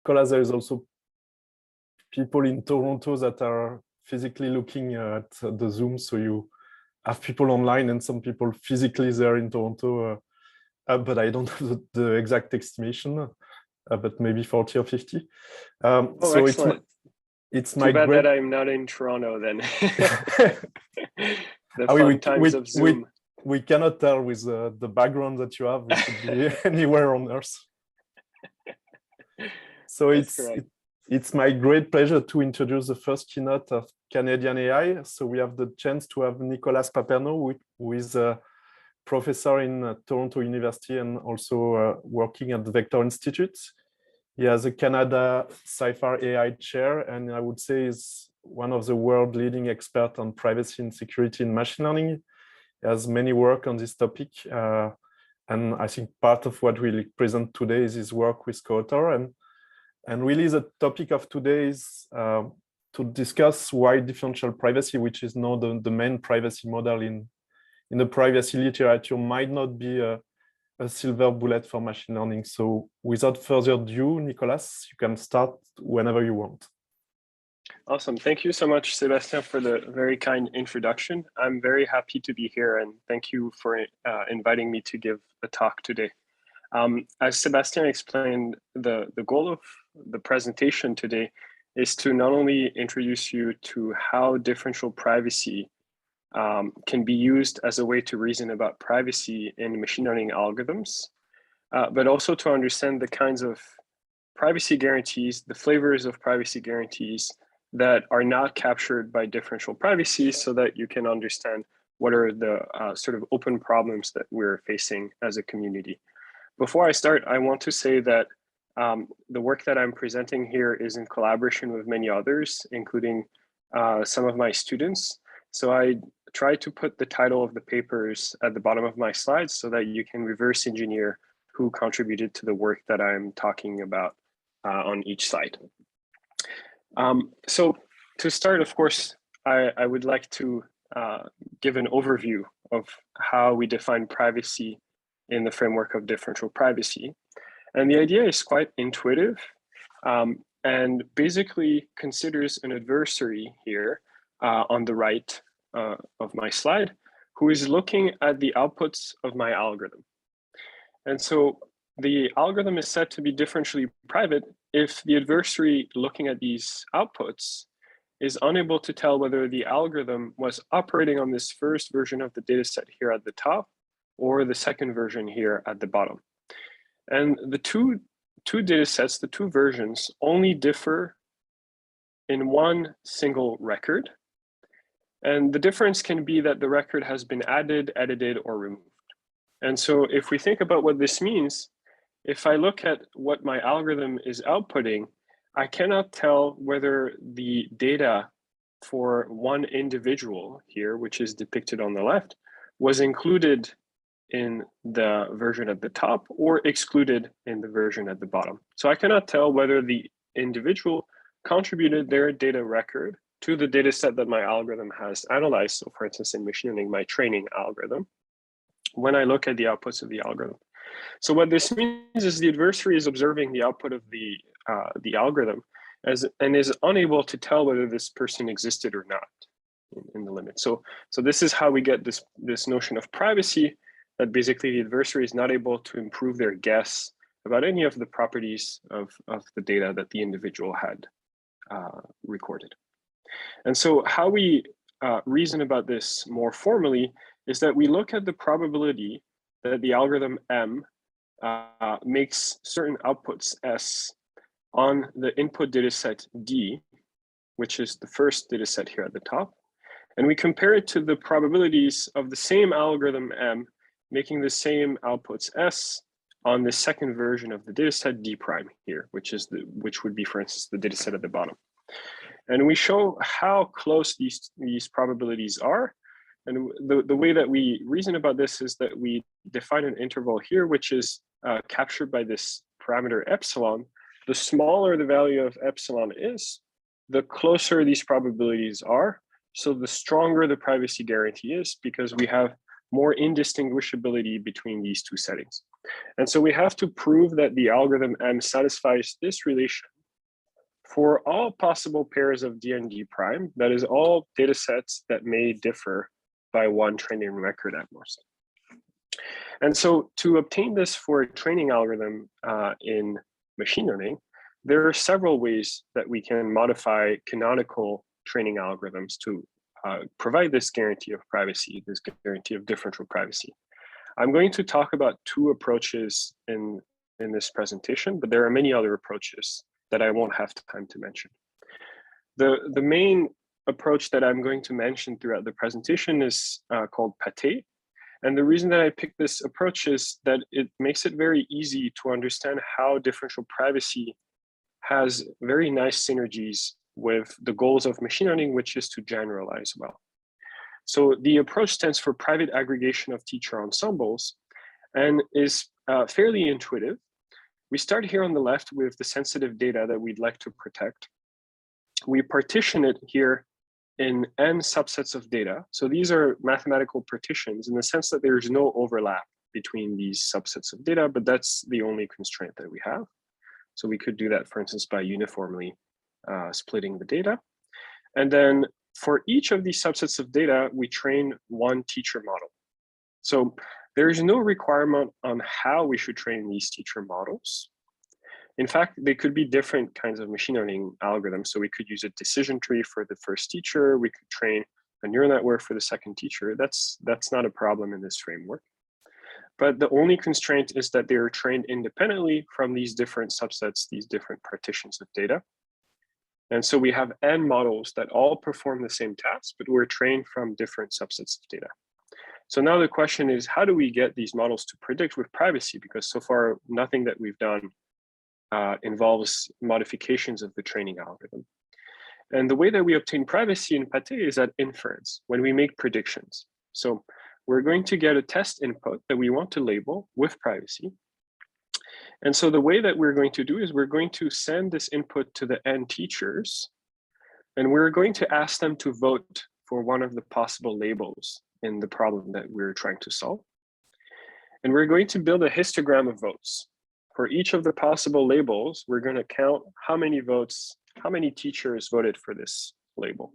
Nicolas, there is also people in Toronto that are physically looking at the Zoom, so you have people online and some people physically there in Toronto, but I don't have the exact estimation, but maybe 40 or 50. So it's my bad great... that I'm not in Toronto then. The fun times of Zoom. We cannot tell with the background that you have. We could be anywhere on Earth. So it's my great pleasure to introduce the first keynote of Canadian AI. So we have the chance to have Nicolas Papernot, who is a professor in Toronto University and also working at the Vector Institute. He has a Canada SciFar AI chair, and I would say is one of the world leading experts on privacy and security in machine learning. He has many work on this topic. And I think part of what we'll present today is his work with co-author. And really the topic of today is to discuss why differential privacy, which is now the main privacy model in the privacy literature, might not be a silver bullet for machine learning. So without further ado, Nicolas, you can start whenever you want. Awesome. Thank you so much, Sebastian, for the very kind introduction. I'm very happy to be here, and thank you for inviting me to give a talk today. As Sebastian explained, the goal of the presentation today is to not only introduce you to how differential privacy can be used as a way to reason about privacy in machine learning algorithms, but also to understand the kinds of privacy guarantees, the flavors of privacy guarantees that are not captured by differential privacy, so that you can understand what are the sort of open problems that we're facing as a community. Before I start, I want to say that the work that I'm presenting here is in collaboration with many others, including some of my students. So I try to put the title of the papers at the bottom of my slides so that you can reverse engineer who contributed to the work that I'm talking about on each slide. So to start, of course, I would like to give an overview of how we define privacy in the framework of differential privacy. And the idea is quite intuitive and basically considers an adversary here on the right of my slide, who is looking at the outputs of my algorithm. And so the algorithm is said to be differentially private if the adversary looking at these outputs is unable to tell whether the algorithm was operating on this first version of the dataset here at the top or the second version here at the bottom. And the two datasets, the two versions, only differ in one single record. And the difference can be that the record has been added, edited, or removed. And so if we think about what this means, if I look at what my algorithm is outputting, I cannot tell whether the data for one individual here, which is depicted on the left, was included in the version at the top or excluded in the version at the bottom. So I cannot tell whether the individual contributed their data record to the data set that my algorithm has analyzed. So for instance, in machine learning, my training algorithm, when I look at the outputs of the algorithm. So what this means is the adversary is observing the output of the algorithm and is unable to tell whether this person existed or not in the limit. So this is how we get this notion of privacy, that basically the adversary is not able to improve their guess about any of the properties of the data that the individual had recorded. And so how we reason about this more formally is that we look at the probability that the algorithm M makes certain outputs S on the input dataset D, which is the first dataset here at the top. And we compare it to the probabilities of the same algorithm M making the same outputs S on the second version of the dataset D prime here, which would be, for instance, the dataset at the bottom. And we show how close these probabilities are. And the way that we reason about this is that we define an interval here, which is captured by this parameter epsilon. The smaller the value of epsilon is, the closer these probabilities are. So the stronger the privacy guarantee is, because we have more indistinguishability between these two settings. And so we have to prove that the algorithm M satisfies this relation for all possible pairs of D and D prime, that is all data sets that may differ by one training record at most. And so to obtain this for a training algorithm in machine learning, there are several ways that we can modify canonical training algorithms to provide this guarantee of privacy, this guarantee of differential privacy. I'm going to talk about two approaches in this presentation, but there are many other approaches that I won't have time to mention. The main approach that I'm going to mention throughout the presentation is called Pate. And the reason that I picked this approach is that it makes it very easy to understand how differential privacy has very nice synergies with the goals of machine learning, which is to generalize well. So the approach stands for private aggregation of teacher ensembles and is fairly intuitive. We start here on the left with the sensitive data that we'd like to protect. We partition it here in n subsets of data. So these are mathematical partitions in the sense that there is no overlap between these subsets of data, but that's the only constraint that we have. So we could do that, for instance, by uniformly splitting the data. And then for each of these subsets of data, we train one teacher model. So there is no requirement on how we should train these teacher models. In fact, they could be different kinds of machine learning algorithms. So we could use a decision tree for the first teacher. We could train a neural network for the second teacher. That's not a problem in this framework. But the only constraint is that they are trained independently from these different subsets, these different partitions of data. And so we have n models that all perform the same task, but we're trained from different subsets of data. So now the question is, how do we get these models to predict with privacy? Because so far, nothing that we've done involves modifications of the training algorithm. And the way that we obtain privacy in Pate is at inference, when we make predictions. So we're going to get a test input that we want to label with privacy. And so the way that we're going to do is we're going to send this input to the n teachers, and we're going to ask them to vote for one of the possible labels in the problem that we're trying to solve. And we're going to build a histogram of votes. For each of the possible labels, we're going to count how many votes, how many teachers voted for this label.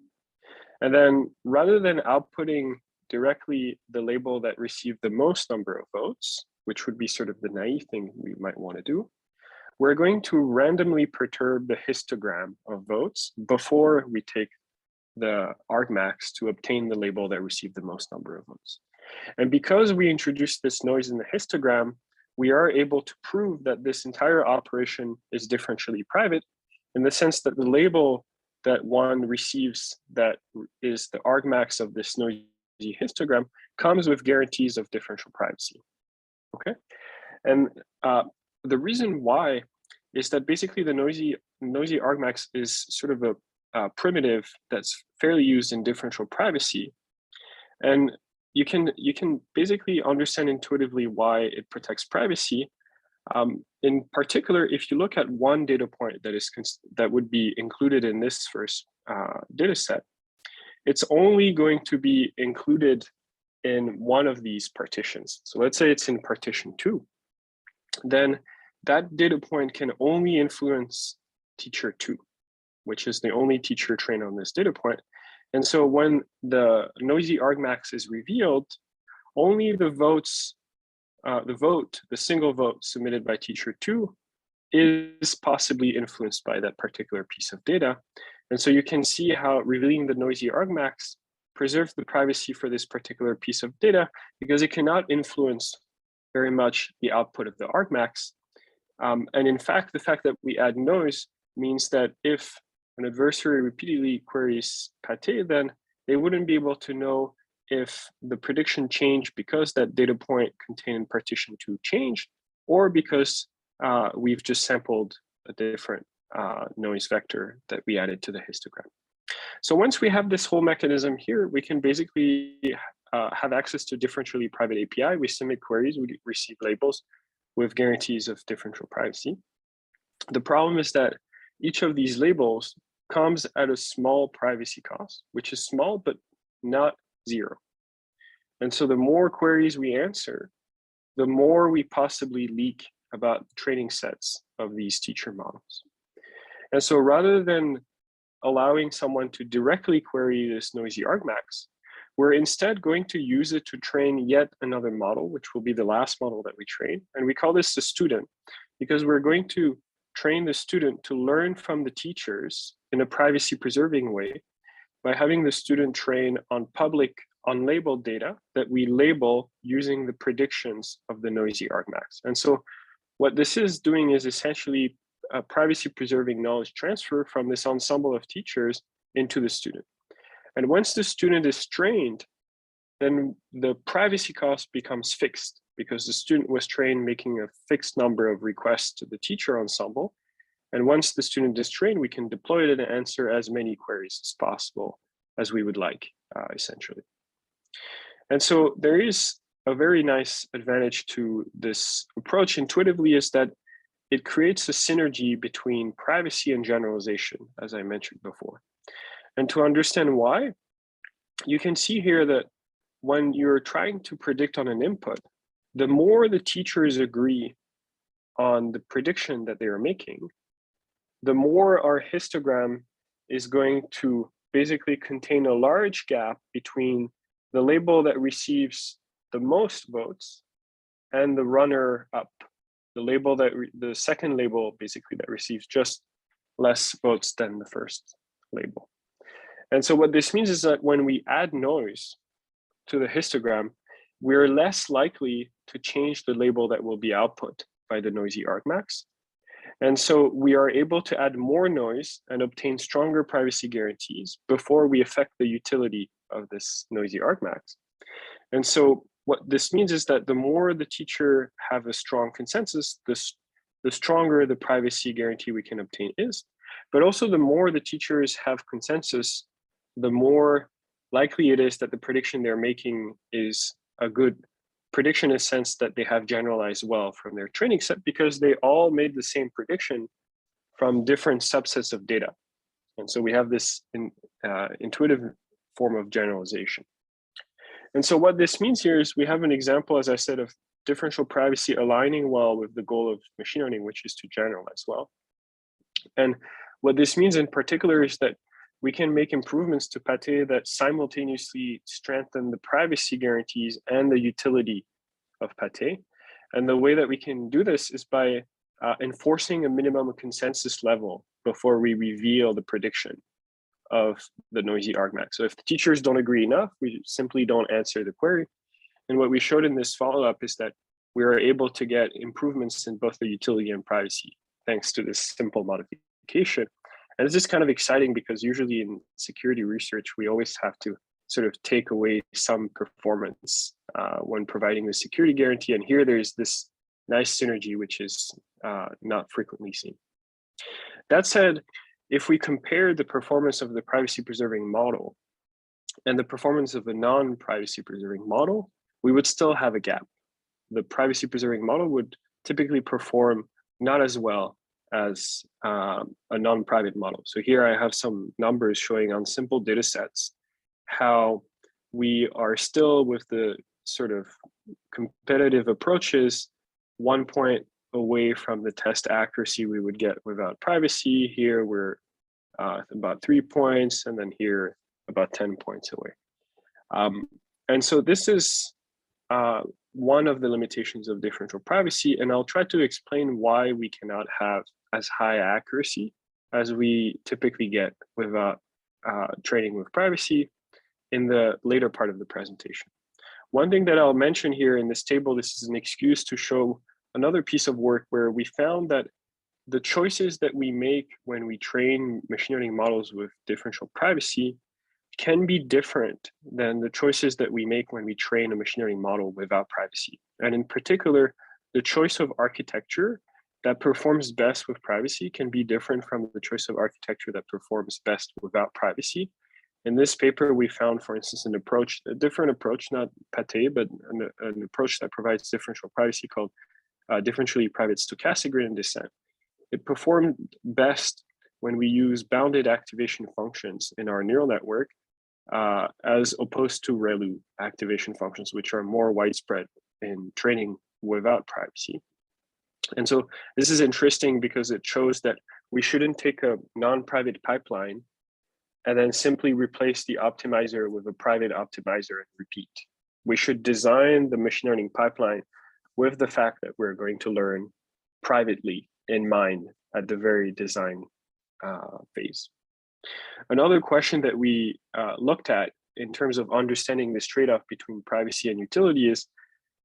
And then rather than outputting directly the label that received the most number of votes, which would be sort of the naive thing we might want to do, we're going to randomly perturb the histogram of votes before we take the argmax to obtain the label that received the most number of votes. And because we introduced this noise in the histogram, we are able to prove that this entire operation is differentially private in the sense that the label that one receives that is the argmax of this noisy histogram comes with guarantees of differential privacy. Okay, and the reason why is that basically the noisy argmax is sort of a primitive that's fairly used in differential privacy, and you can basically understand intuitively why it protects privacy. In particular, if you look at one data point that would be included in this first data set, it's only going to be included in one of these partitions. So let's say it's in partition 2. Then that data point can only influence teacher 2, which is the only teacher trained on this data point. And so when the noisy argmax is revealed, only the single vote submitted by teacher 2 is possibly influenced by that particular piece of data. And so you can see how revealing the noisy argmax preserves the privacy for this particular piece of data because it cannot influence very much the output of the argmax. And in fact, the fact that we add noise means that if an adversary repeatedly queries Pate, then they wouldn't be able to know if the prediction changed because that data point contained in partition 2 changed, or because we've just sampled a different noise vector that we added to the histogram. So once we have this whole mechanism here, we can basically have access to differentially private API. We submit queries, we receive labels with guarantees of differential privacy. The problem is that each of these labels comes at a small privacy cost, which is small, but not 0. And so the more queries we answer, the more we possibly leak about training sets of these teacher models. And so rather than allowing someone to directly query this noisy argmax, we're instead going to use it to train yet another model, which will be the last model that we train. And we call this the student, because we're going to train the student to learn from the teachers in a privacy preserving way by having the student train on public unlabeled data that we label using the predictions of the noisy argmax. And so what this is doing is essentially a privacy preserving knowledge transfer from this ensemble of teachers into the student. And once the student is trained, then the privacy cost becomes fixed because the student was trained making a fixed number of requests to the teacher ensemble. And once the student is trained, we can deploy it and answer as many queries as possible as we would like, essentially. And so there is a very nice advantage to this approach intuitively, is that it creates a synergy between privacy and generalization, as I mentioned before. And to understand why, you can see here that when you're trying to predict on an input, the more the teachers agree on the prediction that they are making, the more our histogram is going to basically contain a large gap between the label that receives the most votes and the runner up, the label that the second label basically that receives just less votes than the first label. And so what this means is that when we add noise to the histogram, we're less likely to change the label that will be output by the noisy argmax. And so we are able to add more noise and obtain stronger privacy guarantees before we affect the utility of this noisy argmax. And so what this means is that the more the teacher have a strong consensus, the stronger the privacy guarantee we can obtain is. But also the more the teachers have consensus, the more likely it is that the prediction they're making is a good prediction in the sense that they have generalized well from their training set, because they all made the same prediction from different subsets of data. And so we have this intuitive form of generalization. And so what this means here is we have an example, as I said, of differential privacy aligning well with the goal of machine learning, which is to generalize well. And what this means in particular is that we can make improvements to Pate that simultaneously strengthen the privacy guarantees and the utility of Pate. And the way that we can do this is by enforcing a minimum consensus level before we reveal the prediction of the noisy argmax. So if the teachers don't agree enough, we simply don't answer the query. And what we showed in this follow-up is that we are able to get improvements in both the utility and privacy thanks to this simple modification. And this is kind of exciting because usually in security research, we always have to sort of take away some performance when providing the security guarantee. And here there's this nice synergy, which is not frequently seen. That said, if we compare the performance of the privacy preserving model and the performance of the non-privacy preserving model, we would still have a gap. The privacy preserving model would typically perform not as well as a non-private model. So here I have some numbers showing on simple data sets how we are still with the sort of competitive approaches 1 point away from the test accuracy we would get without privacy. Here we're about 3 points, and then here about 10 points away. And so this is one of the limitations of differential privacy, and I'll try to explain why we cannot have as high accuracy as we typically get without training with privacy in the later part of the presentation. One thing that I'll mention here in this table, this is an excuse to show another piece of work where we found that the choices that we make when we train machine learning models with differential privacy can be different than the choices that we make when we train a machine learning model without privacy. And in particular, the choice of architecture that performs best with privacy can be different from the choice of architecture that performs best without privacy. In this paper, we found, for instance, a different approach, not Pate, but an approach that provides differential privacy called differentially private stochastic gradient descent. It performed best when we use bounded activation functions in our neural network as opposed to ReLU activation functions, which are more widespread in training without privacy. And so this is interesting because it shows that we shouldn't take a non-private pipeline and then simply replace the optimizer with a private optimizer and repeat. We should design the machine learning pipeline with the fact that we're going to learn privately in mind at the very design phase. Another question that we looked at in terms of understanding this trade-off between privacy and utility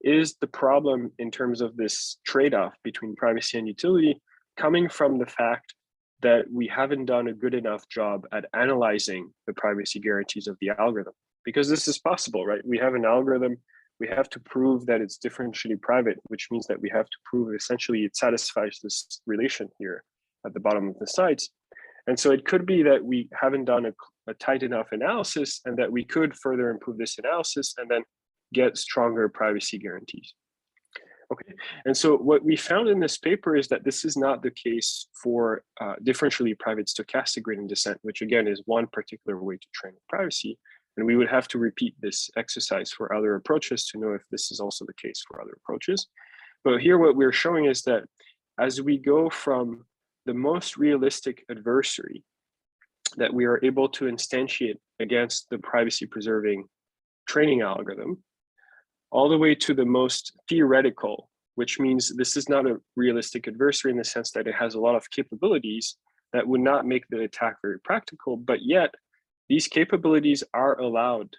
is the problem in terms of this trade-off between privacy and utility coming from the fact that we haven't done a good enough job at analyzing the privacy guarantees of the algorithm. Because this is possible, right? We have an algorithm, we have to prove that it's differentially private, which means that we have to prove essentially it satisfies this relation here at the bottom of the slides. And so it could be that we haven't done a tight enough analysis and that we could further improve this analysis and then get stronger privacy guarantees. Okay, and so what we found in this paper is that this is not the case for differentially private stochastic gradient descent, which again is one particular way to train privacy. And we would have to repeat this exercise for other approaches to know if this is also the case for other approaches. But here what we're showing is that as we go from the most realistic adversary that we are able to instantiate against the privacy preserving training algorithm, all the way to the most theoretical, which means this is not a realistic adversary in the sense that it has a lot of capabilities that would not make the attack very practical, but yet these capabilities are allowed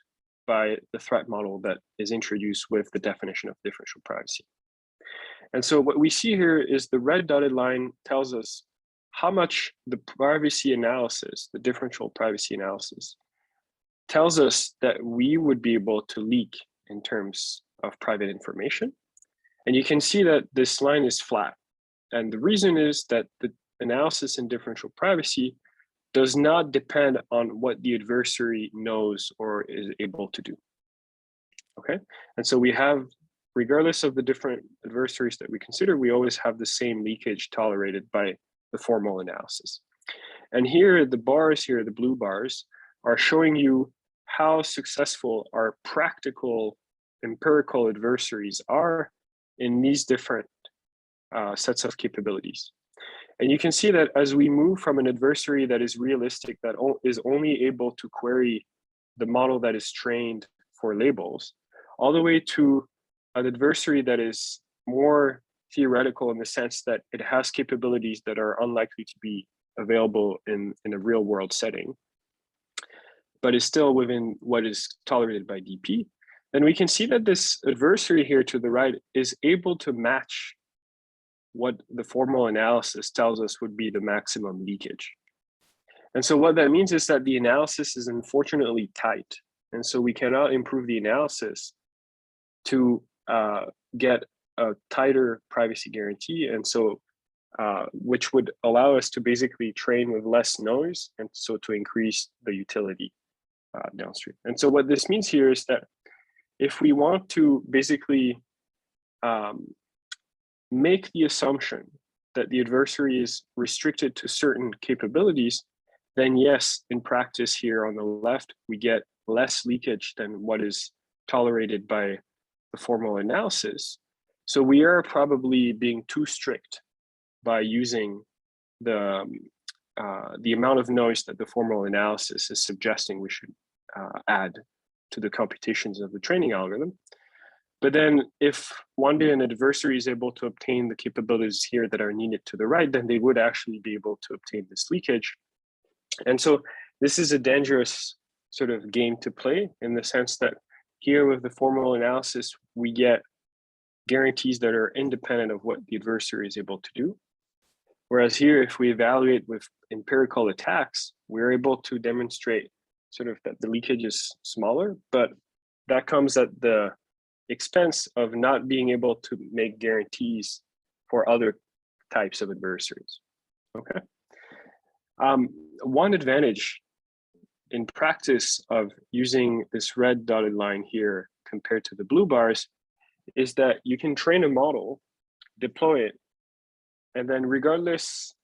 by the threat model that is introduced with the definition of differential privacy. And so what we see here is the red dotted line tells us how much the privacy analysis, the differential privacy analysis, tells us that we would be able to leak in terms of private information. And you can see that this line is flat. And the reason is that the analysis in differential privacy does not depend on what the adversary knows or is able to do. Okay, and so we have, regardless of the different adversaries that we consider, we always have the same leakage tolerated by the formal analysis. And here, the bars here, the blue bars, are showing you how successful our practical empirical adversaries are in these different sets of capabilities. And you can see that as we move from an adversary that is realistic, that is only able to query the model that is trained for labels, all the way to an adversary that is more theoretical in the sense that it has capabilities that are unlikely to be available in a real world setting, but is still within what is tolerated by DP, then we can see that this adversary here to the right is able to match what the formal analysis tells us would be the maximum leakage. And so what that means is that the analysis is unfortunately tight. And so we cannot improve the analysis to get a tighter privacy guarantee. And so, which would allow us to basically train with less noise and so to increase the utility downstream. And so what this means here is that if we want to basically make the assumption that the adversary is restricted to certain capabilities, then yes, in practice here on the left, we get less leakage than what is tolerated by the formal analysis. So we are probably being too strict by using the amount of noise that the formal analysis is suggesting we should add to the computations of the training algorithm. But then if one day an adversary is able to obtain the capabilities here that are needed to the right, then they would actually be able to obtain this leakage. And so this is a dangerous sort of game to play in the sense that here with the formal analysis, we get guarantees that are independent of what the adversary is able to do. Whereas here, if we evaluate with empirical attacks, we're able to demonstrate sort of that the leakage is smaller, but that comes at the expense of not being able to make guarantees for other types of adversaries. Okay. One advantage in practice of using this red dotted line here compared to the blue bars is that you can train a model, deploy it, and then regardless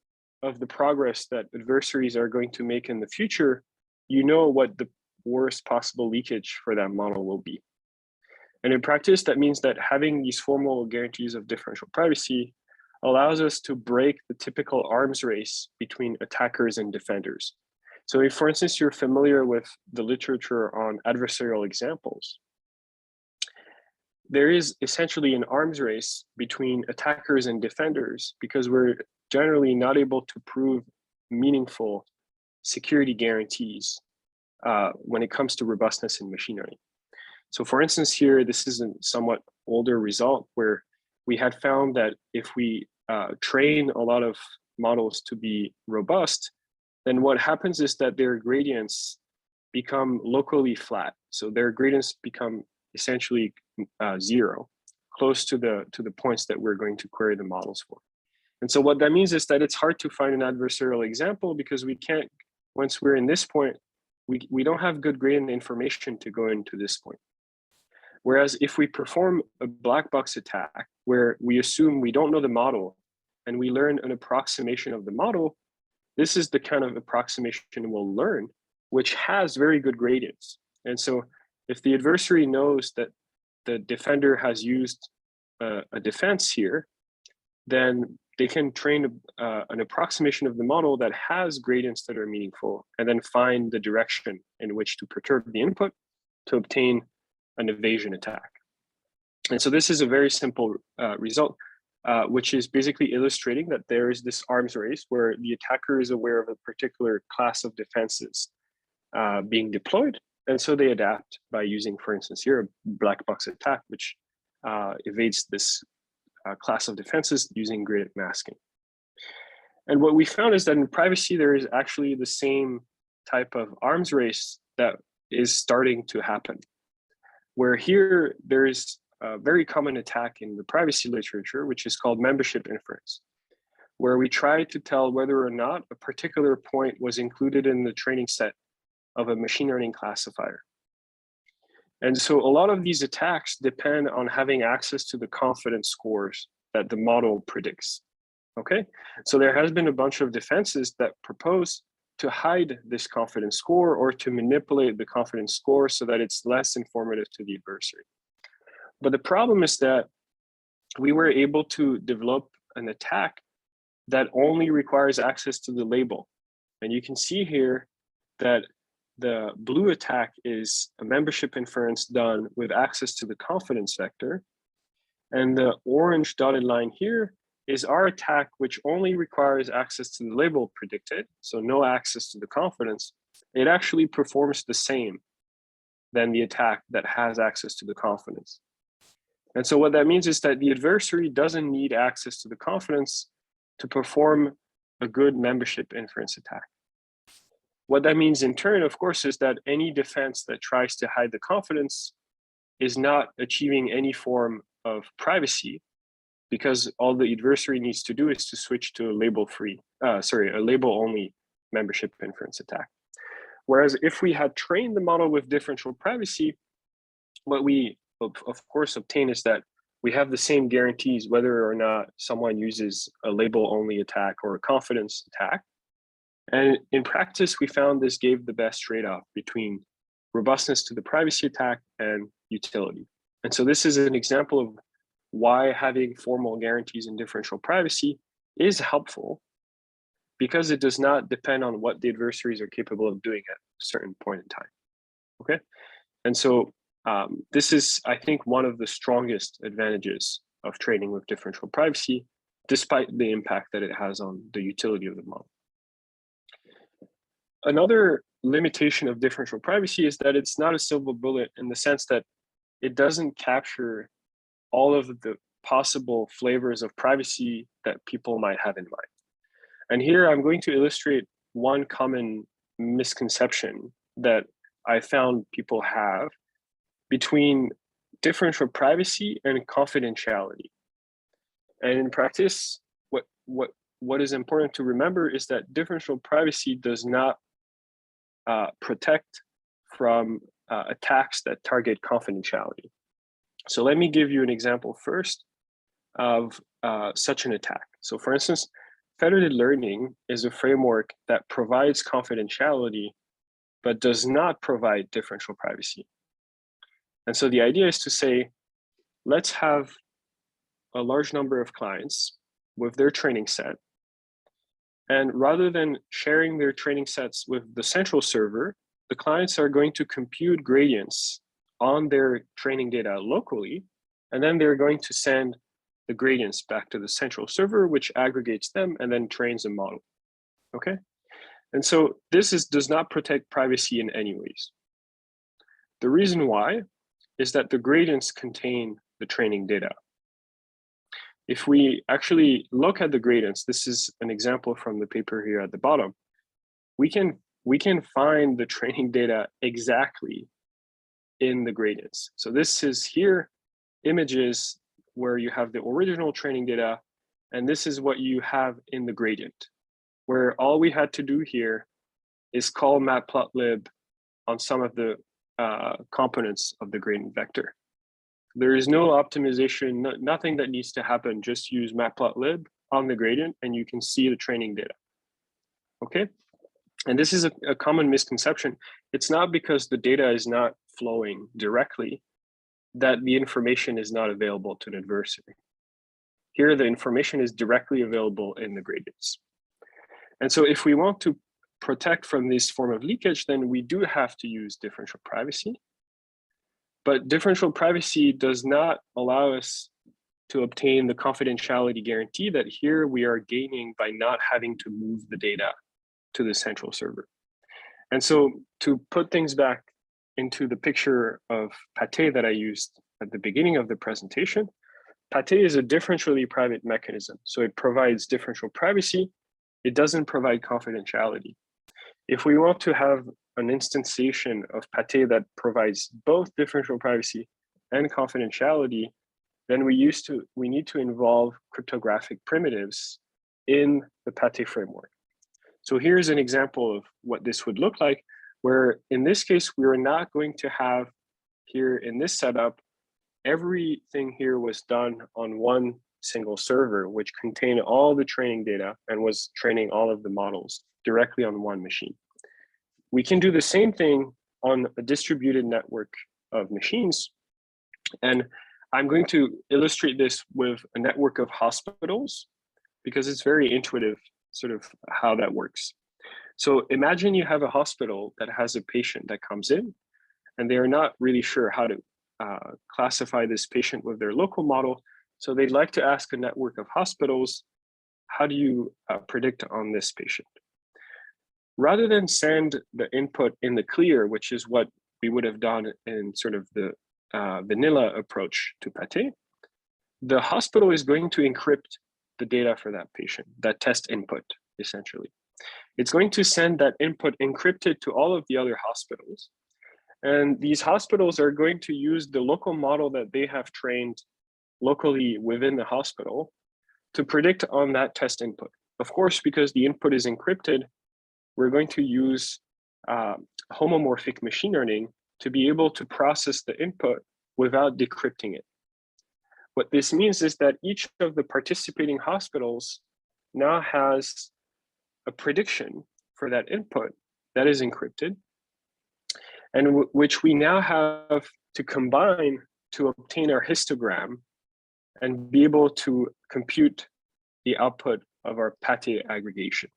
of the progress that adversaries are going to make in the future, you know what worst possible leakage for that model will be. And in practice, that means that having these formal guarantees of differential privacy allows us to break the typical arms race between attackers and defenders. So if, for instance, you're familiar with the literature on adversarial examples, there is essentially an arms race between attackers and defenders because we're generally not able to prove meaningful security guarantees when it comes to robustness in machine learning. So for instance, here, this is a somewhat older result where we had found that if we train a lot of models to be robust, then what happens is that their gradients become locally flat. So their gradients become essentially zero, close to the points that we're going to query the models for. And so what that means is that it's hard to find an adversarial example because we can't, once we're in this point, we don't have good gradient information to go into this point. Whereas if we perform a black box attack where we assume we don't know the model and we learn an approximation of the model, this is the kind of approximation we'll learn, which has very good gradients. And so if the adversary knows that the defender has used a defense here, then they can train an approximation of the model that has gradients that are meaningful and then find the direction in which to perturb the input to obtain an evasion attack. And so this is a very simple result, which is basically illustrating that there is this arms race where the attacker is aware of a particular class of defenses being deployed. And so they adapt by using, for instance, here, a black box attack, which evades this class of defenses using gradient masking. And what we found is that in privacy, there is actually the same type of arms race that is starting to happen, where here there is a very common attack in the privacy literature, which is called membership inference, where we try to tell whether or not a particular point was included in the training set of a machine learning classifier. And so a lot of these attacks depend on having access to the confidence scores that the model predicts, okay? So there has been a bunch of defenses that propose to hide this confidence score or to manipulate the confidence score so that it's less informative to the adversary. But the problem is that we were able to develop an attack that only requires access to the label. And you can see here that the blue attack is a membership inference done with access to the confidence vector. And the orange dotted line here is our attack, which only requires access to the label predicted, so no access to the confidence. It actually performs the same than the attack that has access to the confidence. And so what that means is that the adversary doesn't need access to the confidence to perform a good membership inference attack. What that means in turn, of course, is that any defense that tries to hide the confidence is not achieving any form of privacy, because all the adversary needs to do is to switch to a a label-only membership inference attack. Whereas if we had trained the model with differential privacy, what we of course obtain is that we have the same guarantees whether or not someone uses a label-only attack or a confidence attack. And in practice, we found this gave the best trade-off between robustness to the privacy attack and utility. And so this is an example of why having formal guarantees in differential privacy is helpful, because it does not depend on what the adversaries are capable of doing at a certain point in time, okay? And so this is, I think, one of the strongest advantages of training with differential privacy, despite the impact that it has on the utility of the model. Another limitation of differential privacy is that it's not a silver bullet in the sense that it doesn't capture all of the possible flavors of privacy that people might have in mind. And here I'm going to illustrate one common misconception that I found people have between differential privacy and confidentiality. And in practice, what is important to remember is that differential privacy does not protect from attacks that target confidentiality. So let me give you an example first of such an attack. So for instance, federated learning is a framework that provides confidentiality but does not provide differential privacy. And so the idea is to say, let's have a large number of clients with their training set. And rather than sharing their training sets with the central server, the clients are going to compute gradients on their training data locally, and then they're going to send the gradients back to the central server, which aggregates them and then trains a model. Okay? And so this does not protect privacy in any ways. The reason why is that the gradients contain the training data. If we actually look at the gradients, this is an example from the paper here at the bottom, we can find the training data exactly in the gradients. So this is here images where you have the original training data, and this is what you have in the gradient, where all we had to do here is call matplotlib on some of the components of the gradient vector. There is no optimization, nothing that needs to happen. Just use matplotlib on the gradient and you can see the training data. Okay? And this is a common misconception. It's not because the data is not flowing directly that the information is not available to an adversary. Here, the information is directly available in the gradients. And so if we want to protect from this form of leakage, then we do have to use differential privacy. But differential privacy does not allow us to obtain the confidentiality guarantee that here we are gaining by not having to move the data to the central server. And so to put things back into the picture of Pate that I used at the beginning of the presentation, Pate is a differentially private mechanism. So it provides differential privacy. It doesn't provide confidentiality. If we want to have an instantiation of Pate that provides both differential privacy and confidentiality, then we need to involve cryptographic primitives in the Pate framework. So here's an example of what this would look like, where in this case, we are not going to have here in this setup, everything here was done on one single server, which contained all the training data and was training all of the models directly on one machine. We can do the same thing on a distributed network of machines. And I'm going to illustrate this with a network of hospitals because it's very intuitive sort of how that works. So imagine you have a hospital that has a patient that comes in and they are not really sure how to classify this patient with their local model. So they'd like to ask a network of hospitals, how do you predict on this patient? Rather than send the input in the clear, which is what we would have done in sort of the vanilla approach to Pate, the hospital is going to encrypt the data for that patient, that test input, essentially. It's going to send that input encrypted to all of the other hospitals. And these hospitals are going to use the local model that they have trained locally within the hospital to predict on that test input. Of course, because the input is encrypted, we're going to use homomorphic machine learning to be able to process the input without decrypting it. What this means is that each of the participating hospitals now has a prediction for that input that is encrypted, and which we now have to combine to obtain our histogram and be able to compute the output of our Pate aggregation.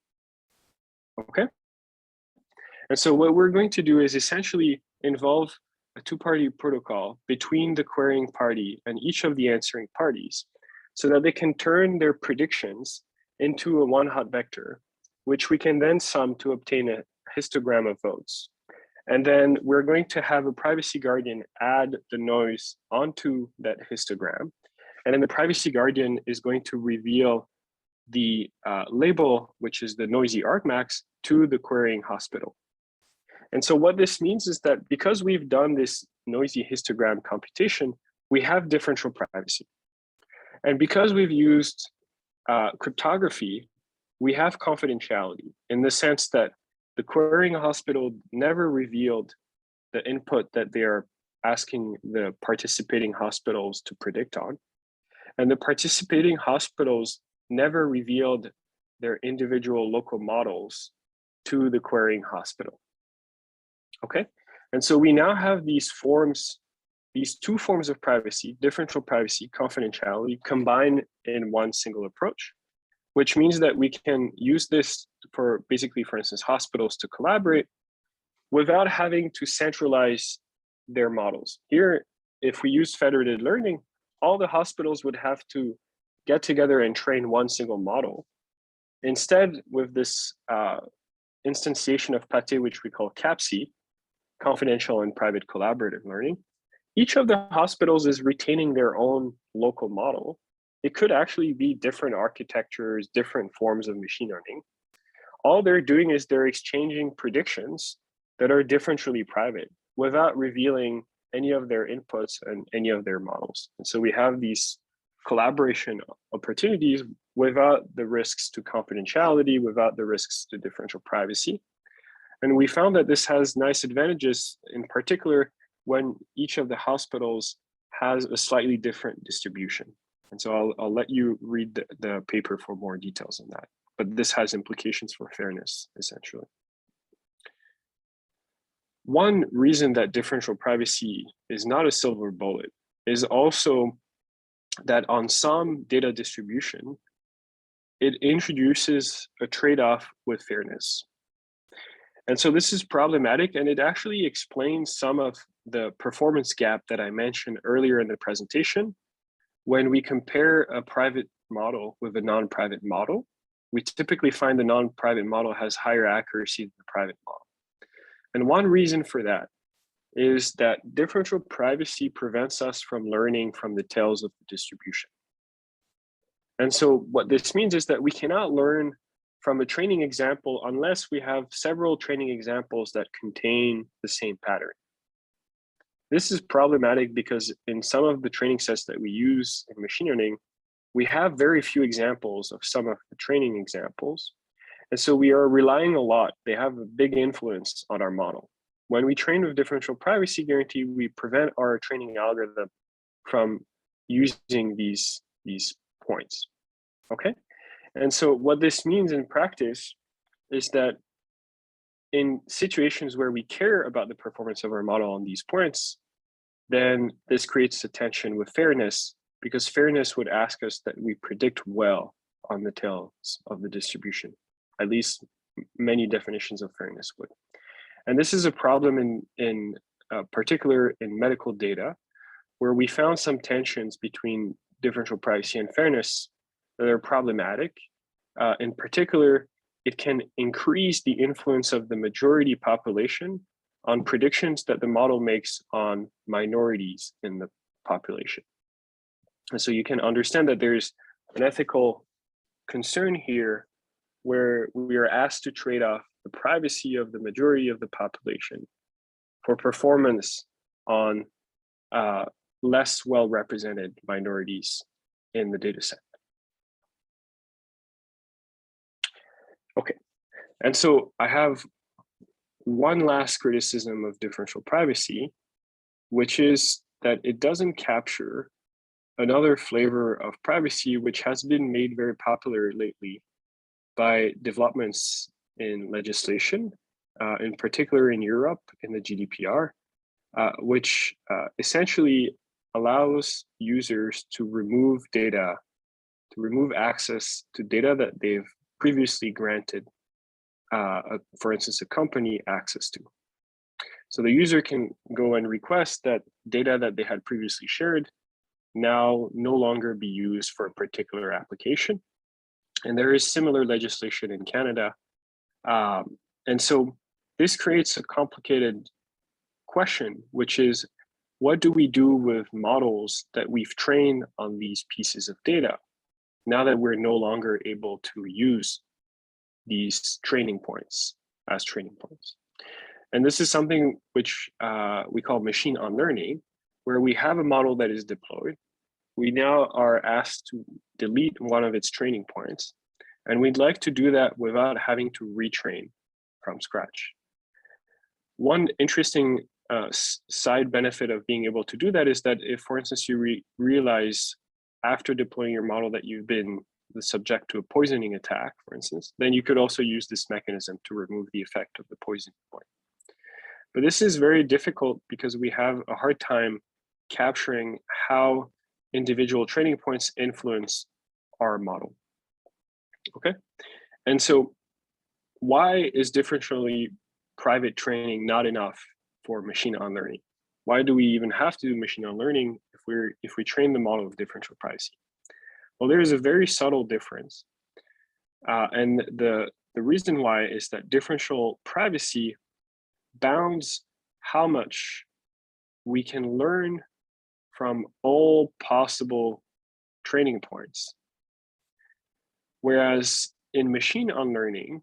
Okay? And so what we're going to do is essentially involve a two-party protocol between the querying party and each of the answering parties so that they can turn their predictions into a one-hot vector, which we can then sum to obtain a histogram of votes. And then we're going to have a privacy guardian add the noise onto that histogram. And then the privacy guardian is going to reveal the label, which is the noisy argmax, to the querying hospital. And so what this means is that because we've done this noisy histogram computation, we have differential privacy. And because we've used cryptography, we have confidentiality in the sense that the querying hospital never revealed the input that they are asking the participating hospitals to predict on. And the participating hospitals never revealed their individual local models to the querying hospital. Okay, and so we now have these forms, these two forms of privacy, differential privacy, confidentiality, combined in one single approach, which means that we can use this for basically, for instance, hospitals to collaborate without having to centralize their models. Here, if we use federated learning, all the hospitals would have to get together and train one single model. Instead, with this instantiation of PATE, which we call CAPC, confidential and private collaborative learning, each of the hospitals is retaining their own local model. It could actually be different architectures, different forms of machine learning. All they're doing is they're exchanging predictions that are differentially private without revealing any of their inputs and any of their models. And so we have these collaboration opportunities without the risks to confidentiality, without the risks to differential privacy. And we found that this has nice advantages, in particular, when each of the hospitals has a slightly different distribution. And so I'll let you read the paper for more details on that. But this has implications for fairness, essentially. One reason that differential privacy is not a silver bullet is also that on some data distribution, it introduces a trade-off with fairness. And so this is problematic, and it actually explains some of the performance gap that I mentioned earlier in the presentation. When we compare a private model with a non-private model, we typically find the non-private model has higher accuracy than the private model. And one reason for that is that differential privacy prevents us from learning from the tails of the distribution. And so what this means is that we cannot learn from a training example unless we have several training examples that contain the same pattern. This is problematic because in some of the training sets that we use in machine learning, we have very few examples of some of the training examples. And so we are relying a lot. They have a big influence on our model. When we train with differential privacy guarantee, we prevent our training algorithm from using these points, okay? And so what this means in practice is that in situations where we care about the performance of our model on these points, then this creates a tension with fairness, because fairness would ask us that we predict well on the tails of the distribution. At least many definitions of fairness would. And this is a problem in particular in medical data, where we found some tensions between differential privacy and fairness that are problematic. In particular, it can increase the influence of the majority population on predictions that the model makes on minorities in the population. And so you can understand that there's an ethical concern here where we are asked to trade off the privacy of the majority of the population for performance on less well-represented minorities in the data set. Okay, and so I have one last criticism of differential privacy, which is that it doesn't capture another flavor of privacy, which has been made very popular lately by developments in legislation, in particular in Europe, in the GDPR, which essentially allows users to remove data, to remove access to data that they've previously granted, for instance, a company access to. So the user can go and request that data that they had previously shared now no longer be used for a particular application. And there is similar legislation in Canada. And so this creates a complicated question, which is, what do we do with models that we've trained on these pieces of data now that we're no longer able to use these training points as training points? And this is something which we call machine unlearning, where we have a model that is deployed. We now are asked to delete one of its training points, and we'd like to do that without having to retrain from scratch. One interesting side benefit of being able to do that is that if, for instance, you realize after deploying your model that you've been the subject to a poisoning attack, for instance, then you could also use this mechanism to remove the effect of the poisoning point. But this is very difficult because we have a hard time capturing how individual training points influence our model. Okay, and so why is differentially private training not enough for machine unlearning? Why do we even have to do machine unlearning if we train the model of differential privacy? Well, there is a very subtle difference, and the reason why is that differential privacy bounds how much we can learn from all possible training points. Whereas in machine unlearning,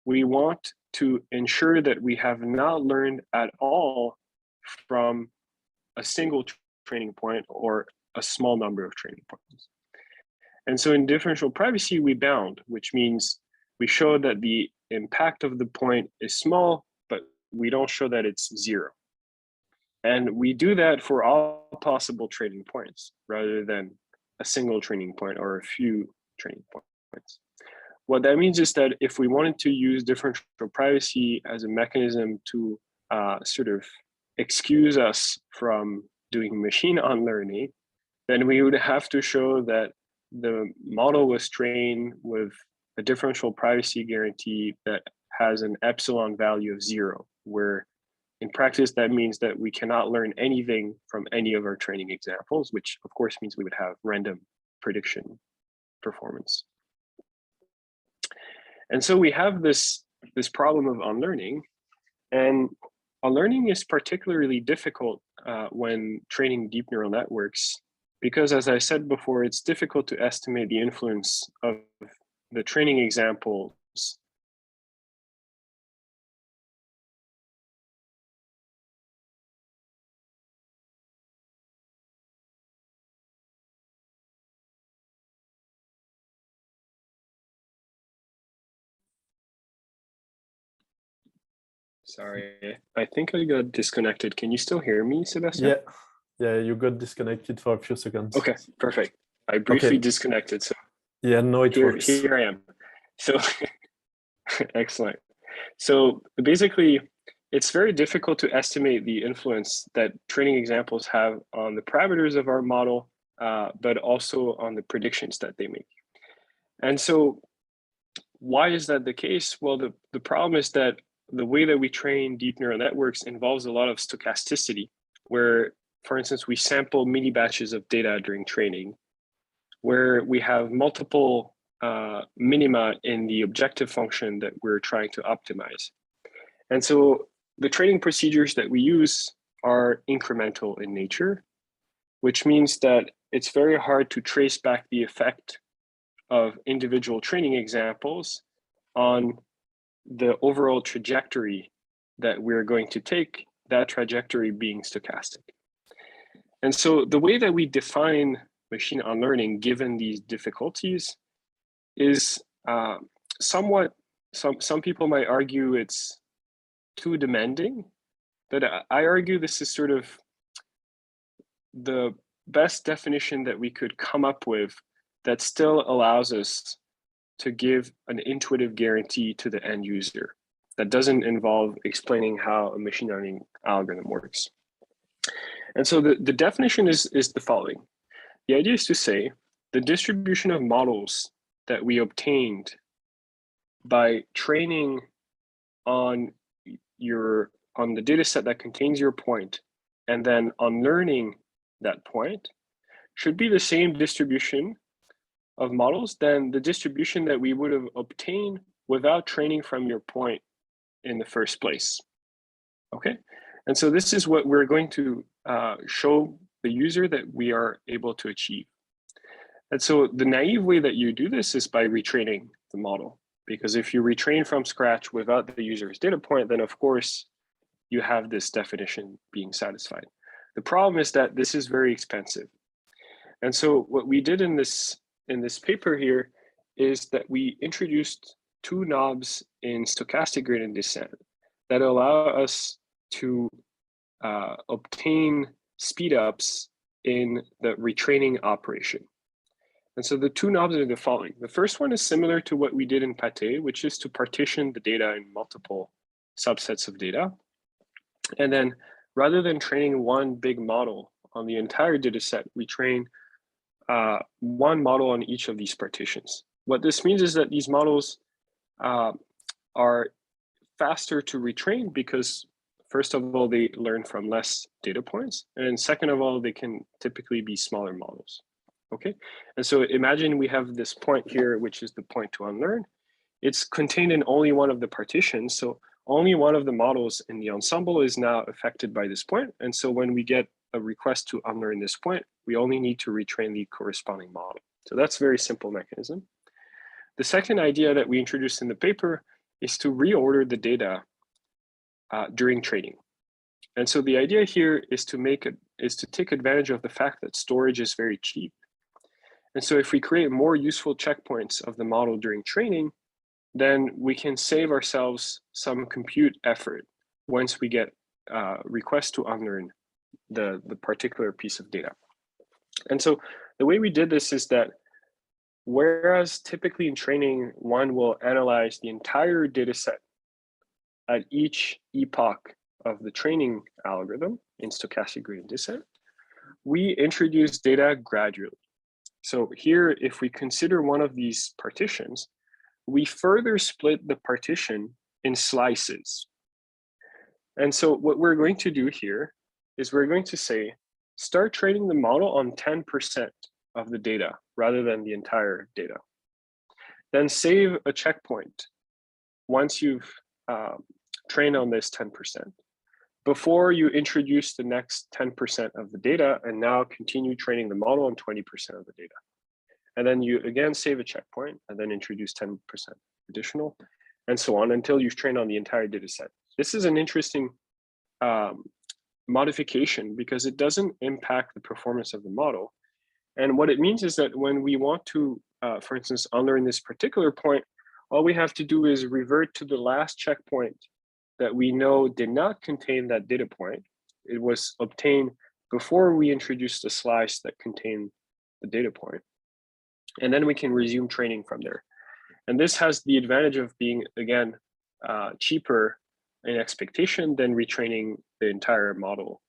we want to ensure that we have not learned at all from a single training point or a small number of training points. And so in differential privacy, we bound, which means we show that the impact of the point is small, but we don't show that it's zero. And we do that for all possible training points rather than a single training point or a few training points. What that means is that if we wanted to use differential privacy as a mechanism to sort of excuse us from doing machine unlearning, then we would have to show that the model was trained with a differential privacy guarantee that has an epsilon value of 0, where in practice, that means that we cannot learn anything from any of our training examples, which of course means we would have random prediction performance. And so we have this problem of unlearning, and unlearning is particularly difficult when training deep neural networks, because as I said before, it's difficult to estimate the influence of the training examples Sorry, I think I got disconnected. Can you still hear me, Sebastian? Yeah, you got disconnected for a few seconds. Okay, perfect. I briefly disconnected, so yeah, no, it works. Here I am. So excellent. So basically, it's very difficult to estimate the influence that training examples have on the parameters of our model, but also on the predictions that they make. And so why is that the case? Well, the problem is that the way that we train deep neural networks involves a lot of stochasticity, where, for instance, we sample mini batches of data during training, where we have multiple minima in the objective function that we're trying to optimize. And so the training procedures that we use are incremental in nature, which means that it's very hard to trace back the effect of individual training examples on the overall trajectory that we're going to take, that trajectory being stochastic. And so the way that we define machine unlearning, given these difficulties, is somewhat, some people might argue it's too demanding, but I argue this is sort of the best definition that we could come up with that still allows us to give an intuitive guarantee to the end user that doesn't involve explaining how a machine learning algorithm works. And so the definition is the following. The idea is to say the distribution of models that we obtained by training on the data set that contains your point, and then on learning that point, should be the same distribution of models than the distribution that we would have obtained without training from your point in the first place. Okay, and so this is what we're going to show the user that we are able to achieve. And so the naive way that you do this is by retraining the model, because if you retrain from scratch without the user's data point, then of course you have this definition being satisfied. The problem is that this is very expensive. And so what we did in this paper here is that we introduced two knobs in stochastic gradient descent that allow us to obtain speedups in the retraining operation. And so the two knobs are the following. The first one is similar to what we did in Pate, which is to partition the data in multiple subsets of data. And then rather than training one big model on the entire data set, we train one model on each of these partitions. What this means is that these models are faster to retrain because, first of all, they learn from less data points. And second of all, they can typically be smaller models. Okay, and so imagine we have this point here, which is the point to unlearn. It's contained in only one of the partitions. So only one of the models in the ensemble is now affected by this point. And so when we get a request to unlearn this point, we only need to retrain the corresponding model. So that's a very simple mechanism. The second idea that we introduced in the paper is to reorder the data during training. And so the idea here is to take advantage of the fact that storage is very cheap. And so if we create more useful checkpoints of the model during training, then we can save ourselves some compute effort once we get requests to unlearn the particular piece of data. And so the way we did this is that whereas typically in training, one will analyze the entire data set at each epoch of the training algorithm in stochastic gradient descent, we introduce data gradually. So here, if we consider one of these partitions, we further split the partition in slices. And so what we're going to do here is we're going to say, start training the model on 10% of the data rather than the entire data. Then save a checkpoint once you've trained on this 10%, before you introduce the next 10% of the data and now continue training the model on 20% of the data. And then you again save a checkpoint and then introduce 10% additional, and so on until you've trained on the entire data set. This is an interesting modification because it doesn't impact the performance of the model. And what it means is that when we want to, for instance, unlearn this particular point, all we have to do is revert to the last checkpoint that we know did not contain that data point. It was obtained before we introduced the slice that contained the data point. And then we can resume training from there. And this has the advantage of being, again, cheaper in expectation than retraining the entire model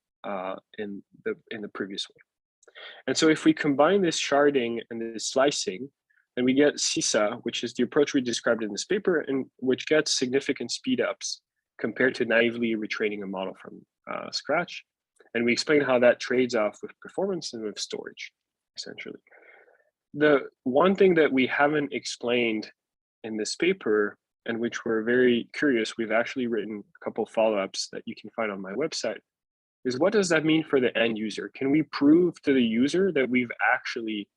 in the previous way. And so if we combine this sharding and this slicing, then we get CISA, which is the approach we described in this paper, and which gets significant speed ups compared to naively retraining a model from scratch. And we explain how that trades off with performance and with storage, essentially. The one thing that we haven't explained in this paper, and which we're very curious, we've actually written a couple follow-ups that you can find on my website, is what does that mean for the end user? Can we prove to the user that we've actually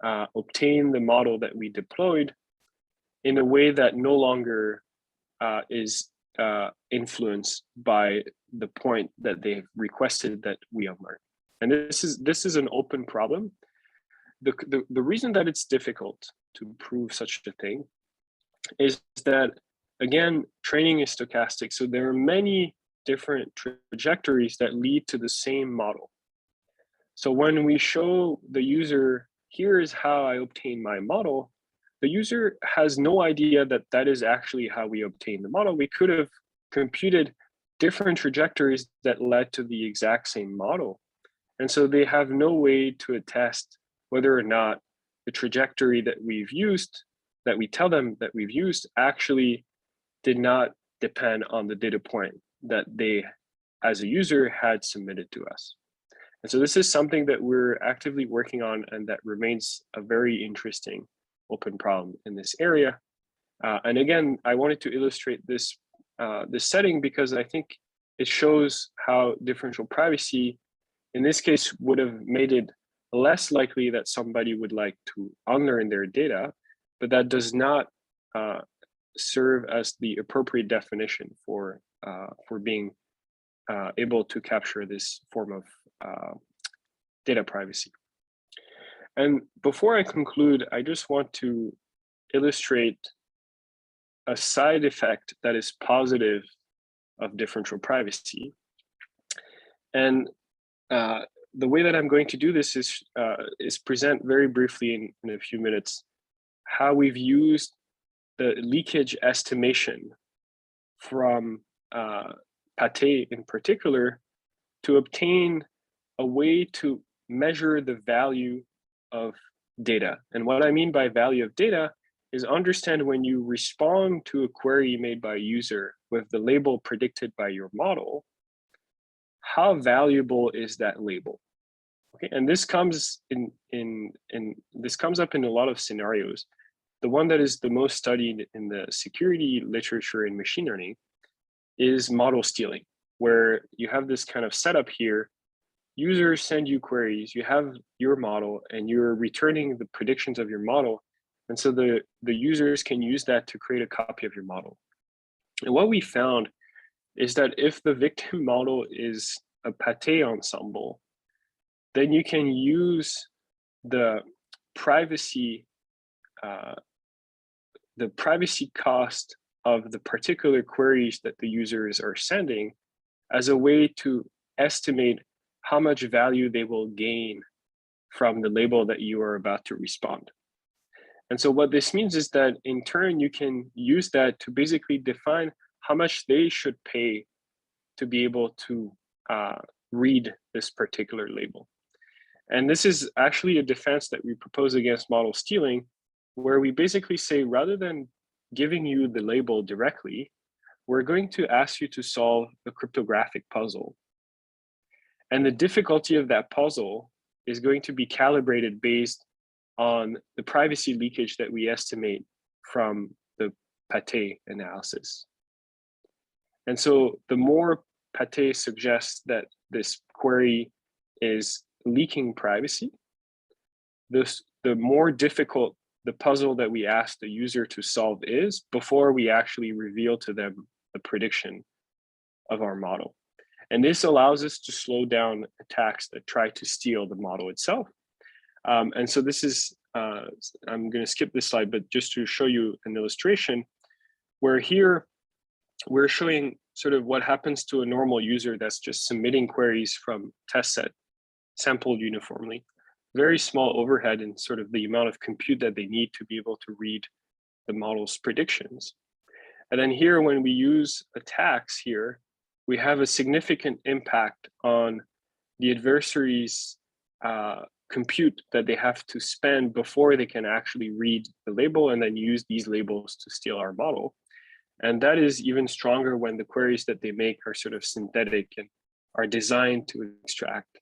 obtained the model that we deployed in a way that no longer is influenced by the point that they've requested that we unlearn? And this is an open problem. The reason that it's difficult to prove such a thing is that, again, training is stochastic. So there are many different trajectories that lead to the same model. So when we show the user, here is how I obtain my model, the user has no idea that that is actually how we obtain the model. We could have computed different trajectories that led to the exact same model. And so they have no way to attest whether or not the trajectory that we've used, that we tell them that we've used, actually did not depend on the data point that they, as a user, had submitted to us. And so this is something that we're actively working on and that remains a very interesting open problem in this area. And again, I wanted to illustrate this setting because I think it shows how differential privacy, in this case, would have made it less likely that somebody would like to unlearn their data, but that does not serve as the appropriate definition for being able to capture this form of data privacy. And before I conclude, I just want to illustrate a side effect that is positive of differential privacy. And the way that I'm going to do this is present very briefly in a few minutes how we've used the leakage estimation from Pate in particular, to obtain a way to measure the value of data. And what I mean by value of data is understand when you respond to a query made by a user with the label predicted by your model, how valuable is that label? Okay, and this comes this comes up in a lot of scenarios. The one that is the most studied in the security literature in machine learning is model stealing, where you have this kind of setup here. Users send you queries, you have your model, and you're returning the predictions of your model. And so the users can use that to create a copy of your model. And what we found is that if the victim model is a Pate ensemble, then you can use the privacy cost of the particular queries that the users are sending as a way to estimate how much value they will gain from the label that you are about to respond. And so what this means is that in turn, you can use that to basically define how much they should pay to be able to read this particular label. And this is actually a defense that we propose against model stealing, where we basically say, rather than giving you the label directly, we're going to ask you to solve a cryptographic puzzle. And the difficulty of that puzzle is going to be calibrated based on the privacy leakage that we estimate from the Pate analysis. And so the more Pate suggests that this query is leaking privacy, the more difficult the puzzle that we ask the user to solve is before we actually reveal to them the prediction of our model. And this allows us to slow down attacks that try to steal the model itself. And so this is, I'm going to skip this slide, but just to show you an illustration where here we're showing sort of what happens to a normal user that's just submitting queries from test set sampled uniformly. Very small overhead in sort of the amount of compute that they need to be able to read the model's predictions. And then here, when we use attacks here, we have a significant impact on the adversary's compute that they have to spend before they can actually read the label and then use these labels to steal our model. And that is even stronger when the queries that they make are sort of synthetic and are designed to extract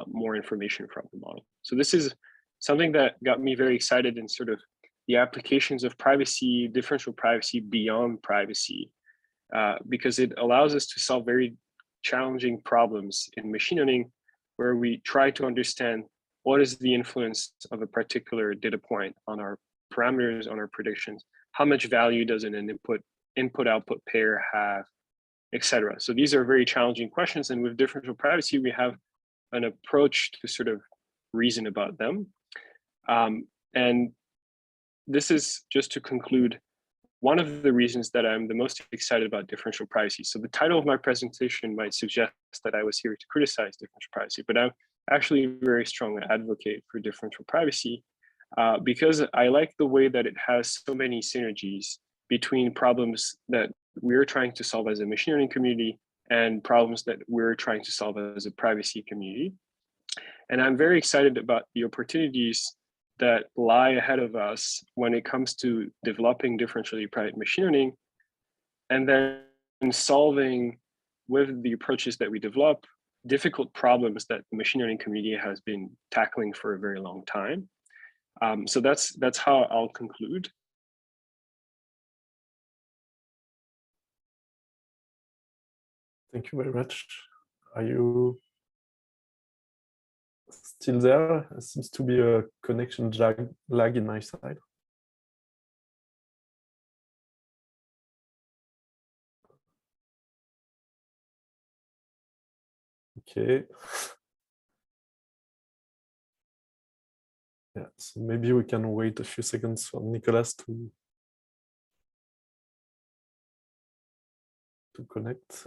more information from the model. So this is something that got me very excited in sort of the applications of privacy, differential privacy beyond privacy, because it allows us to solve very challenging problems in machine learning, where we try to understand what is the influence of a particular data point on our parameters, on our predictions, how much value does an input-output pair have, etc. So these are very challenging questions, and with differential privacy, we have an approach to sort of reason about them. And this is, just to conclude, one of the reasons that I'm the most excited about differential privacy. So the title of my presentation might suggest that I was here to criticize differential privacy, but I'm actually a very strong advocate for differential privacy because I like the way that it has so many synergies between problems that we're trying to solve as a machine learning community and problems that we're trying to solve as a privacy community. And I'm very excited about the opportunities that lie ahead of us when it comes to developing differentially private machine learning, and then solving, with the approaches that we develop, difficult problems that the machine learning community has been tackling for a very long time. So that's how I'll conclude. Thank you very much. Are you still there? There seems to be a connection lag in my side. Okay. Yeah, so maybe we can wait a few seconds for Nicolas to connect.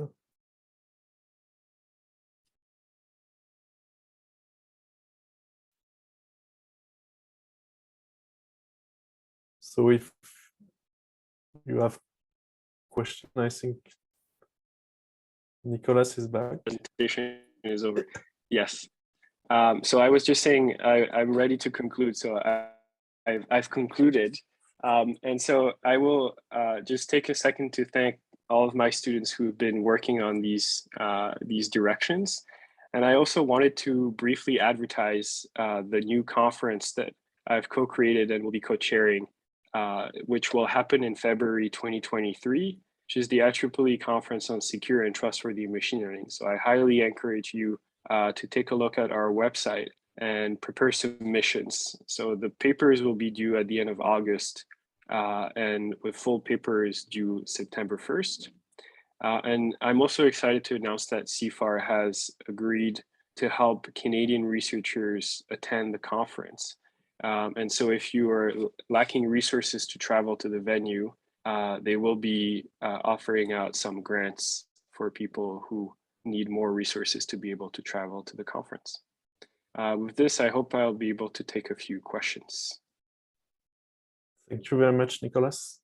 So if you have question, I think Nicolas is back. Presentation is over. Yes. So I was just saying I'm ready to conclude. So I've concluded. And so I will just take a second to thank all of my students who've been working on these directions. And I also wanted to briefly advertise the new conference that I've co-created and will be co-chairing, which will happen in February 2023, which is the IEEE Conference on Secure and Trustworthy Machine Learning. So I highly encourage you to take a look at our website and prepare submissions. So the papers will be due at the end of August, and with full papers due September 1st. And I'm also excited to announce that CFAR has agreed to help Canadian researchers attend the conference. And so if you are lacking resources to travel to the venue, they will be offering out some grants for people who need more resources to be able to travel to the conference. With this, I hope I'll be able to take a few questions. Thank you very much, Nicolas.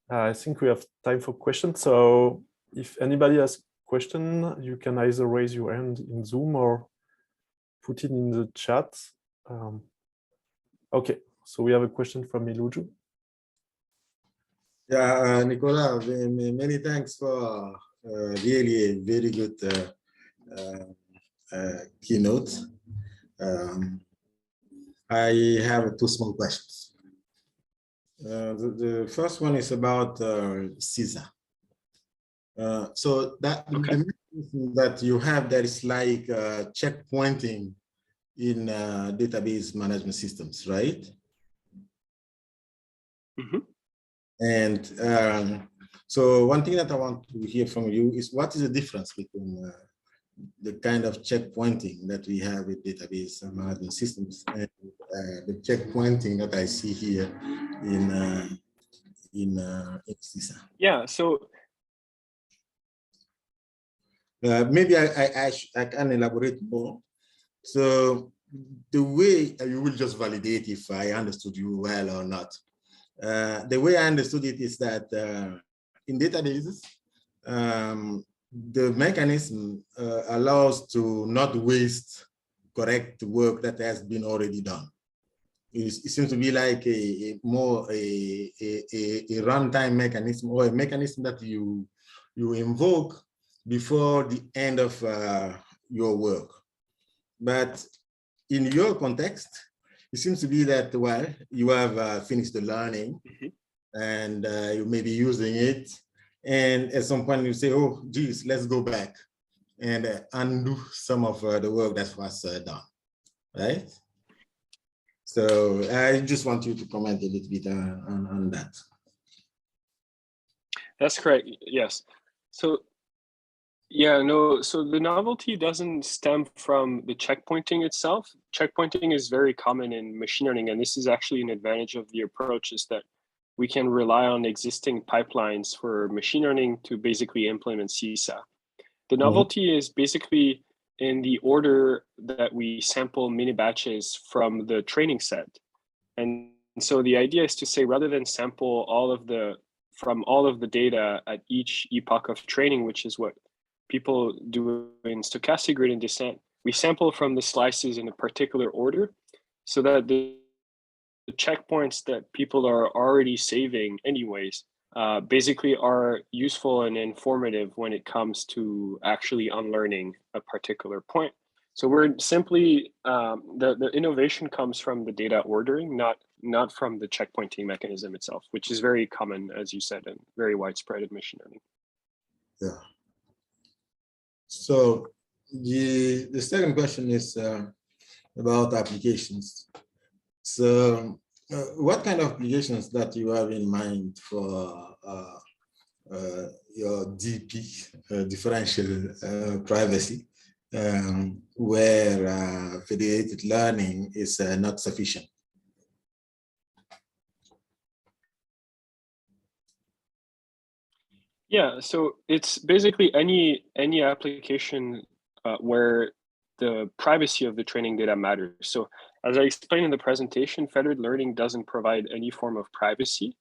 I think we have time for questions. So if anybody has a question, you can either raise your hand in Zoom or put it in the chat. Okay, so we have a question from Iluju. Yeah, Nicolas, many thanks for really a very good keynote. I have two small questions. The first one is about CISA. So that Okay. the mechanism that you have that is like checkpointing in database management systems, right? Mm-hmm. And so one thing that I want to hear from you is what is the difference between the kind of checkpointing that we have with database management systems and the checkpointing that I see here in CISA? Yeah, so maybe I can elaborate more. So the way you will just validate if I understood you well or not. The way I understood it is that in databases, the mechanism allows to not waste correct work that has been already done. It seems to be like a runtime mechanism or a mechanism that you invoke before the end of your work. But in your context, it seems to be that, well, you have finished the learning and you may be using it. And at some point you say, oh, geez, let's go back and undo some of the work that was done, right? So I just want you to comment a little bit on that. that's correct, yes. So yeah, no, so the novelty doesn't stem from the checkpointing itself. Checkpointing is very common in machine learning, and this is actually an advantage of the approach, is that we can rely on existing pipelines for machine learning to basically implement CISA. The novelty is basically in the order that we sample mini batches from the training set. And so the idea is to say, rather than sample from all of the data at each epoch of training, which is what people do in stochastic gradient descent, we sample from the slices in a particular order so that the checkpoints that people are already saving anyways basically are useful and informative when it comes to actually unlearning a particular point. So we're simply, the innovation comes from the data ordering, not from the checkpointing mechanism itself, which is very common, as you said, and very widespread in machine learning. Yeah. So the second question is about applications. So what kind of applications that you have in mind for your DP, differential privacy, where federated learning is not sufficient? Yeah, so it's basically any application where the privacy of the training data matters. So as I explained in the presentation, federated learning doesn't provide any form of privacy.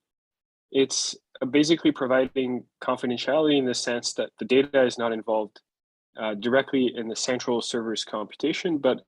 It's basically providing confidentiality in the sense that the data is not involved directly in the central server's computation, but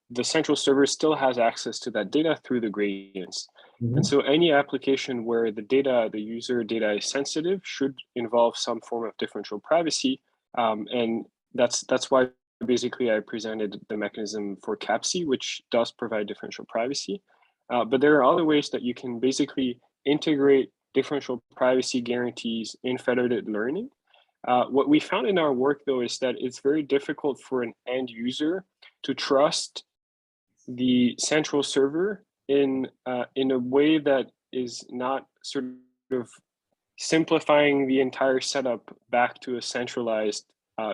the central server still has access to that data through the gradients. And so any application where the data, the user data is sensitive should involve some form of differential privacy. And that's why basically I presented the mechanism for CAPC, which does provide differential privacy. But there are other ways that you can basically integrate differential privacy guarantees in federated learning. What we found in our work, though, is that it's very difficult for an end user to trust the central server in a way that is not sort of simplifying the entire setup back to a centralized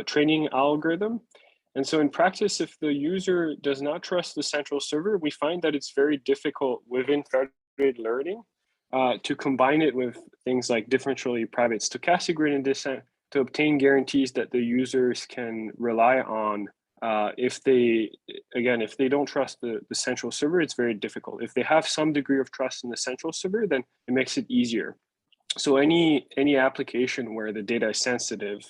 training algorithm. And so in practice, if the user does not trust the central server, we find that it's very difficult within federated learning to combine it with things like differentially private stochastic gradient descent to obtain guarantees that the users can rely on. If they don't trust the central server, it's very difficult. If they have some degree of trust in the central server, then it makes it easier. So any application where the data is sensitive,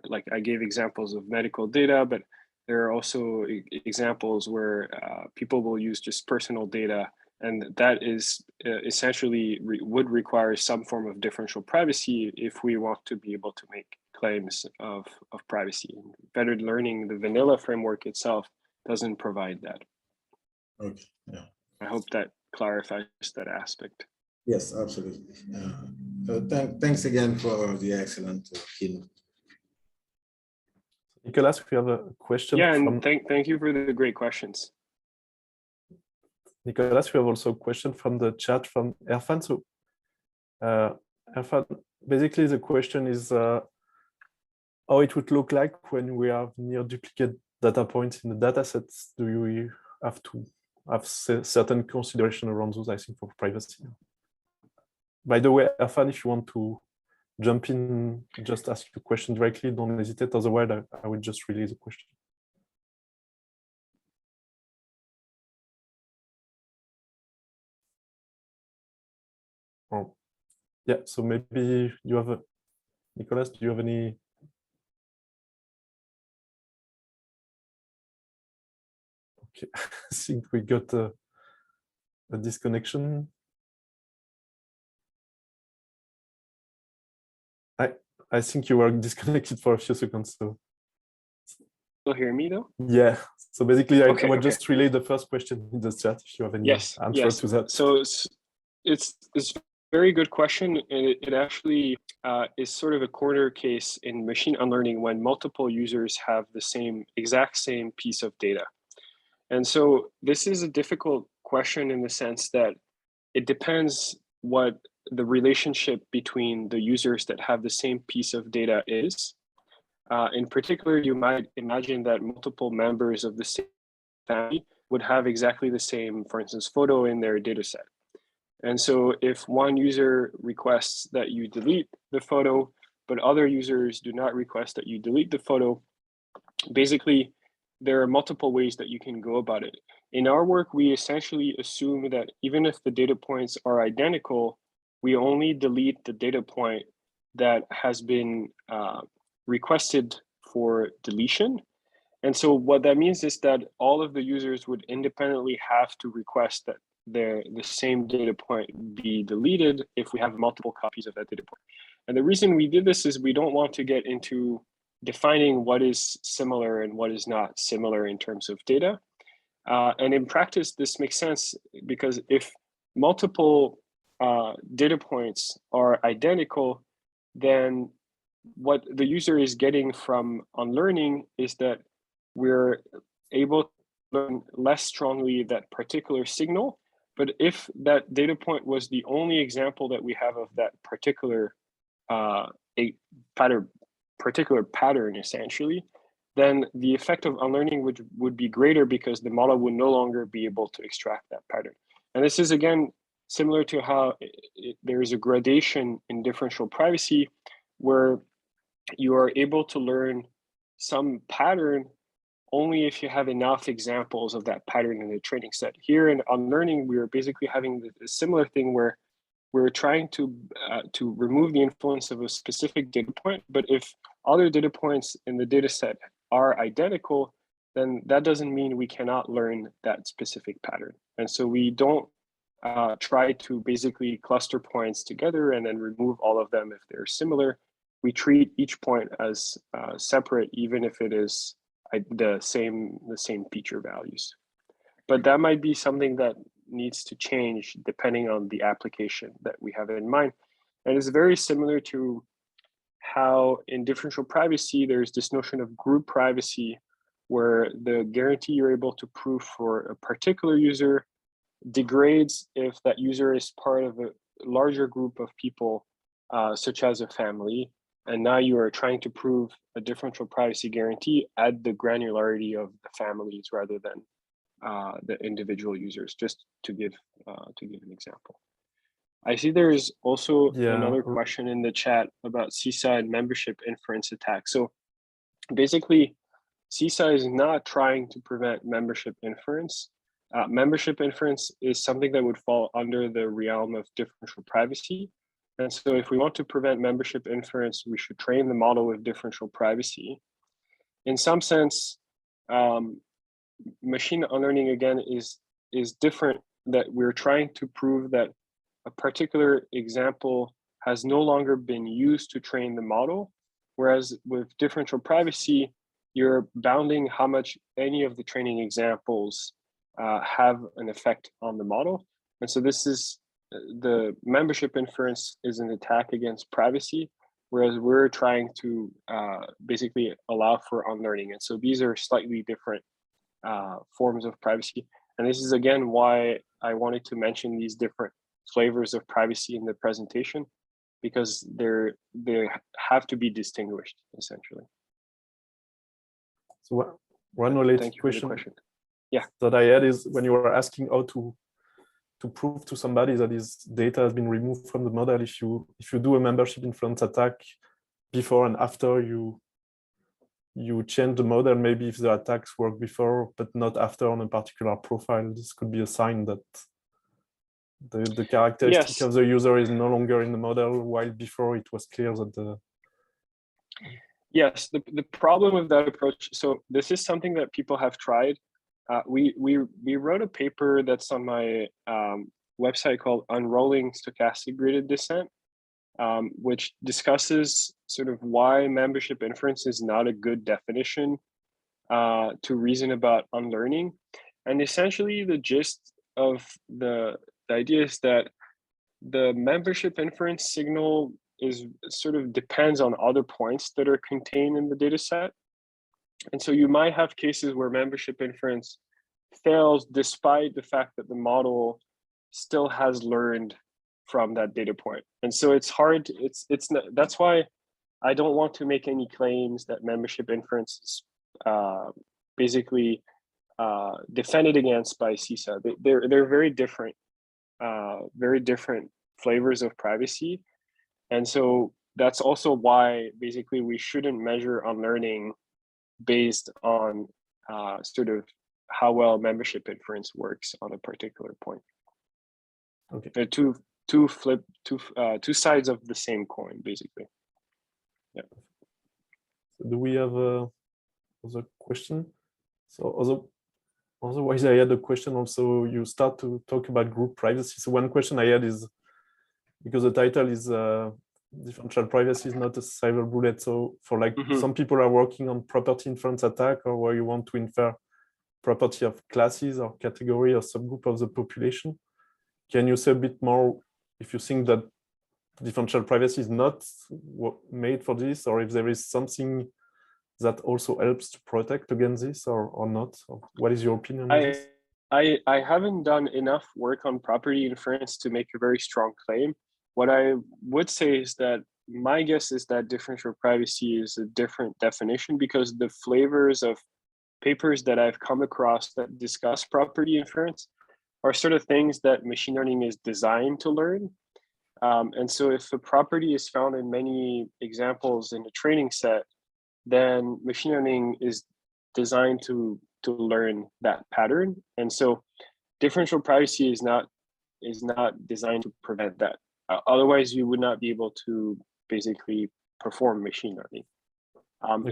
like I gave examples of medical data, but there are also examples where people will use just personal data, and that is essentially would require some form of differential privacy if we want to be able to make claims of privacy. Federated learning, the vanilla framework itself doesn't provide that. Okay, yeah. I hope that clarifies that aspect. Yes, absolutely. Thanks again for the excellent keynote. Nicolas, we have a question. Yeah, and thank you for the great questions. Nicolas, we have also a question from the chat from Erfan. So, Erfan, basically the question is how it would look like when we have near duplicate data points in the data sets. Do you have to have certain consideration around those, I think, for privacy? By the way, Erfan, if you want to jump in, just ask the question directly, don't hesitate. Otherwise, I will just release the question. Oh, yeah, so maybe you have Nicolas, do you have any? Okay, I think we got a disconnection. I think you were disconnected for a few seconds. So Still hear me though? Yeah. So basically, I will just relay the first question in the chat if you have any answer to that. So it's a very good question, and it actually is sort of a corner case in machine unlearning when multiple users have the exact same piece of data. And so this is a difficult question in the sense that it depends what the relationship between the users that have the same piece of data is. In particular, you might imagine that multiple members of the same family would have exactly the same, for instance, photo in their data set. And so if one user requests that you delete the photo, but other users do not request that you delete the photo, basically, there are multiple ways that you can go about it. In our work, we essentially assume that even if the data points are identical, we only delete the data point that has been requested for deletion. And so what that means is that all of the users would independently have to request that the same data point be deleted if we have multiple copies of that data point. And the reason we did this is we don't want to get into defining what is similar and what is not similar in terms of data. And in practice, this makes sense because if multiple data points are identical, then what the user is getting from unlearning is that we're able to learn less strongly that particular signal. But if that data point was the only example that we have of that particular pattern, essentially, then the effect of unlearning would be greater because the model would no longer be able to extract that pattern. And this is, again, similar to how there is a gradation in differential privacy where you are able to learn some pattern only if you have enough examples of that pattern in the training set. Here in unlearning, we are basically having a similar thing where we're trying to remove the influence of a specific data point, but if other data points in the data set are identical, then that doesn't mean we cannot learn that specific pattern. And so we don't try to basically cluster points together and then remove all of them if they're similar. We treat each point as separate, even if it is the same feature values. But that might be something that needs to change depending on the application that we have in mind. And it's very similar to how in differential privacy, there's this notion of group privacy, where the guarantee you're able to prove for a particular user degrades if that user is part of a larger group of people, such as a family. And now you are trying to prove a differential privacy guarantee at the granularity of the families rather than the individual users, just to give an example. I see there is also another question in the chat about CISA and membership inference attack. So basically, CISA is not trying to prevent membership inference. Membership inference is something that would fall under the realm of differential privacy. And so if we want to prevent membership inference, we should train the model with differential privacy. In some sense, machine learning, again, is different, that we're trying to prove that a particular example has no longer been used to train the model. Whereas with differential privacy, you're bounding how much any of the training examples have an effect on the model. And so this is, the membership inference is an attack against privacy, whereas we're trying to basically allow for unlearning. And so these are slightly different forms of privacy. And this is, again, why I wanted to mention these different flavors of privacy in the presentation, because they have to be distinguished, essentially. So one related question that I had is, when you were asking how to prove to somebody that his data has been removed from the model, if you do a membership inference attack before and after you change the model, maybe if the attacks work before but not after on a particular profile, this could be a sign that the characteristic of the user is no longer in the model, while before it was clear that the... Yes, the problem with that approach, so this is something that people have tried. We wrote a paper that's on my website called Unrolling Stochastic Graded Descent, which discusses sort of why membership inference is not a good definition to reason about unlearning. And essentially the gist of the idea is that the membership inference signal is sort of depends on other points that are contained in the data set. And so you might have cases where membership inference fails despite the fact that the model still has learned from that data point. And so it's hard, it's not, that's why I don't want to make any claims that membership inference is basically defended against by CISA. They're very different flavors of privacy. And so that's also why basically we shouldn't measure unlearning based on sort of how well membership inference works on a particular point. Okay. They're two sides of the same coin, basically. Yeah. So do we have other question? So otherwise, I had a question also. You start to talk about group privacy. So one question I had is, because the title is differential privacy is not a silver bullet. So for like some people are working on property inference attack, or where you want to infer property of classes or category or subgroup of the population. Can you say a bit more if you think that differential privacy is not made for this, or if there is something that also helps to protect against this, or not? Or what is your opinion on this? I haven't done enough work on property inference to make a very strong claim. What I would say is that my guess is that differential privacy is a different definition, because the flavors of papers that I've come across that discuss property inference are sort of things that machine learning is designed to learn. And so if a property is found in many examples in the training set, then machine learning is designed to learn that pattern. And so differential privacy is not designed to prevent that. Otherwise, you would not be able to basically perform machine learning.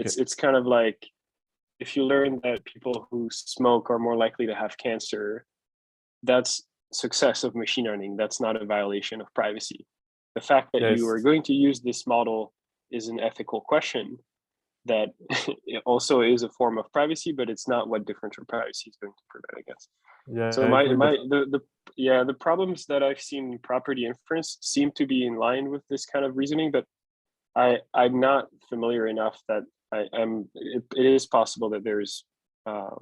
It's kind of like if you learn that people who smoke are more likely to have cancer, that's success of machine learning. That's not a violation of privacy. The fact that you are going to use this model is an ethical question that it also is a form of privacy, but it's not what differential privacy is going to prevent, I guess. Yeah. So the problems that I've seen in property inference seem to be in line with this kind of reasoning, but I'm not familiar enough that it is possible that there's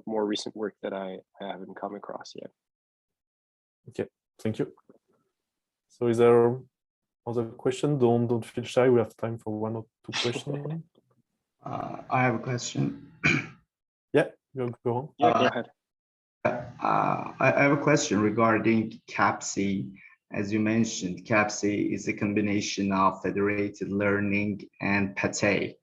more recent work that I haven't come across yet. Okay, thank you. So is there other question? Don't feel shy. We have time for one or two questions. I have a question. Yeah, go on. Yeah, go ahead. I have a question regarding CAPC. As you mentioned, CAPC is a combination of federated learning and PATE.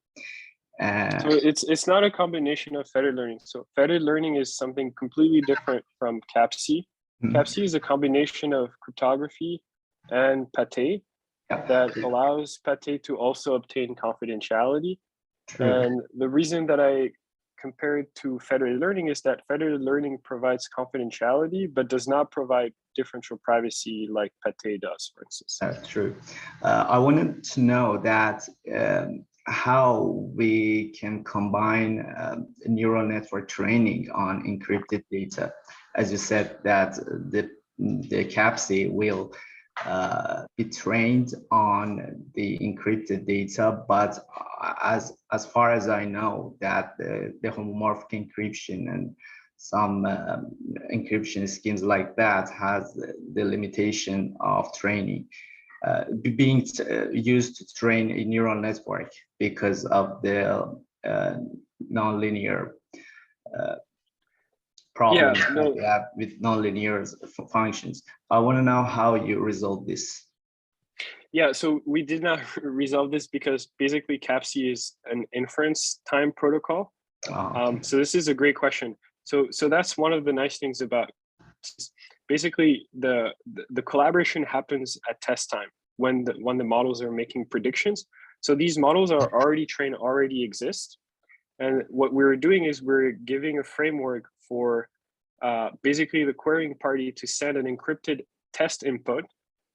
So it's not a combination of federated learning. So federated learning is something completely different from CAPC. CAPC is a combination of cryptography and PATE that allows PATE to also obtain confidentiality. True. And the reason that I compare it to federated learning is that federated learning provides confidentiality, but does not provide differential privacy like PATE does, for instance. That's true. I wanted to know that how we can combine neural network training on encrypted data. As you said, that the CAPC will be trained on the encrypted data, but as far as I know, that the homomorphic encryption and some encryption schemes like that has the limitation of training being used to train a neural network because of the nonlinear problems that we have with nonlinear functions. I want to know how you resolve this. Yeah, so we did not resolve this because basically CAPC is an inference time protocol. Okay. So this is a great question. So that's one of the nice things about basically the collaboration happens at test time when the models are making predictions. So these models are already trained, already exist. And what we're doing is we're giving a framework for basically the querying party to send an encrypted test input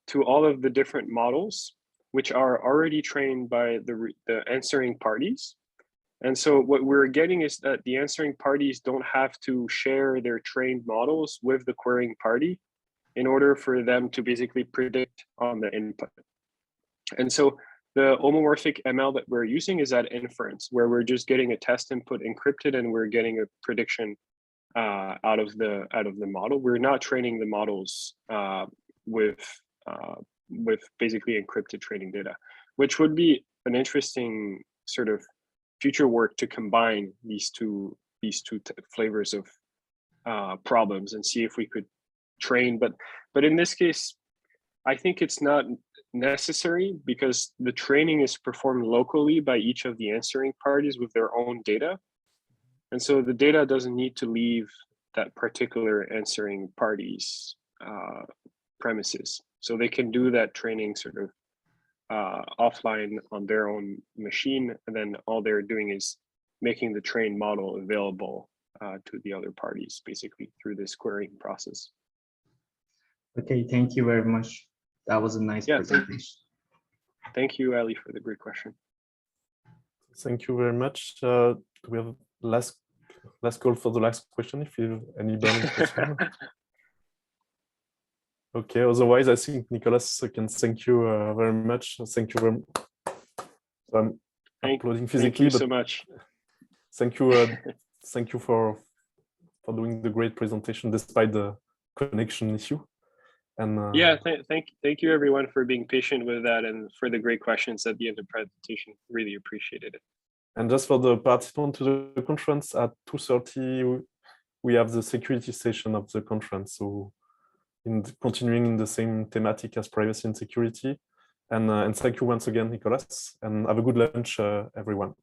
to all of the different models, which are already trained by the answering parties. And so what we're getting is that the answering parties don't have to share their trained models with the querying party in order for them to basically predict on the input. And so the homomorphic ML that we're using is at inference, where we're just getting a test input encrypted and we're getting a prediction out of the model. We're not training the models with basically encrypted training data, which would be an interesting sort of future work to combine these two flavors of problems and see if we could train. But in this case, I think it's not necessary because the training is performed locally by each of the answering parties with their own data. And so the data doesn't need to leave that particular answering party's premises. So they can do that training sort of offline on their own machine. And then all they're doing is making the trained model available to the other parties, basically through this querying process. Okay, thank you very much. That was a nice presentation. Thank you, Ali, for the great question. Thank you very much. We have last call for the last question. If you have any burning question. Okay. Otherwise, I think Nicolas can thank you very much. Thank you very much. So I'm uploading physically. Thank you so much. Thank you. Thank you for doing the great presentation despite the connection issue. And yeah, thank you everyone for being patient with that and for the great questions at the end of the presentation. Really appreciated it. And just for the participants to the conference at 2:30, we have the security session of the conference. So continuing in the same thematic as privacy and security. And thank you once again, Nicolas, and have a good lunch, everyone.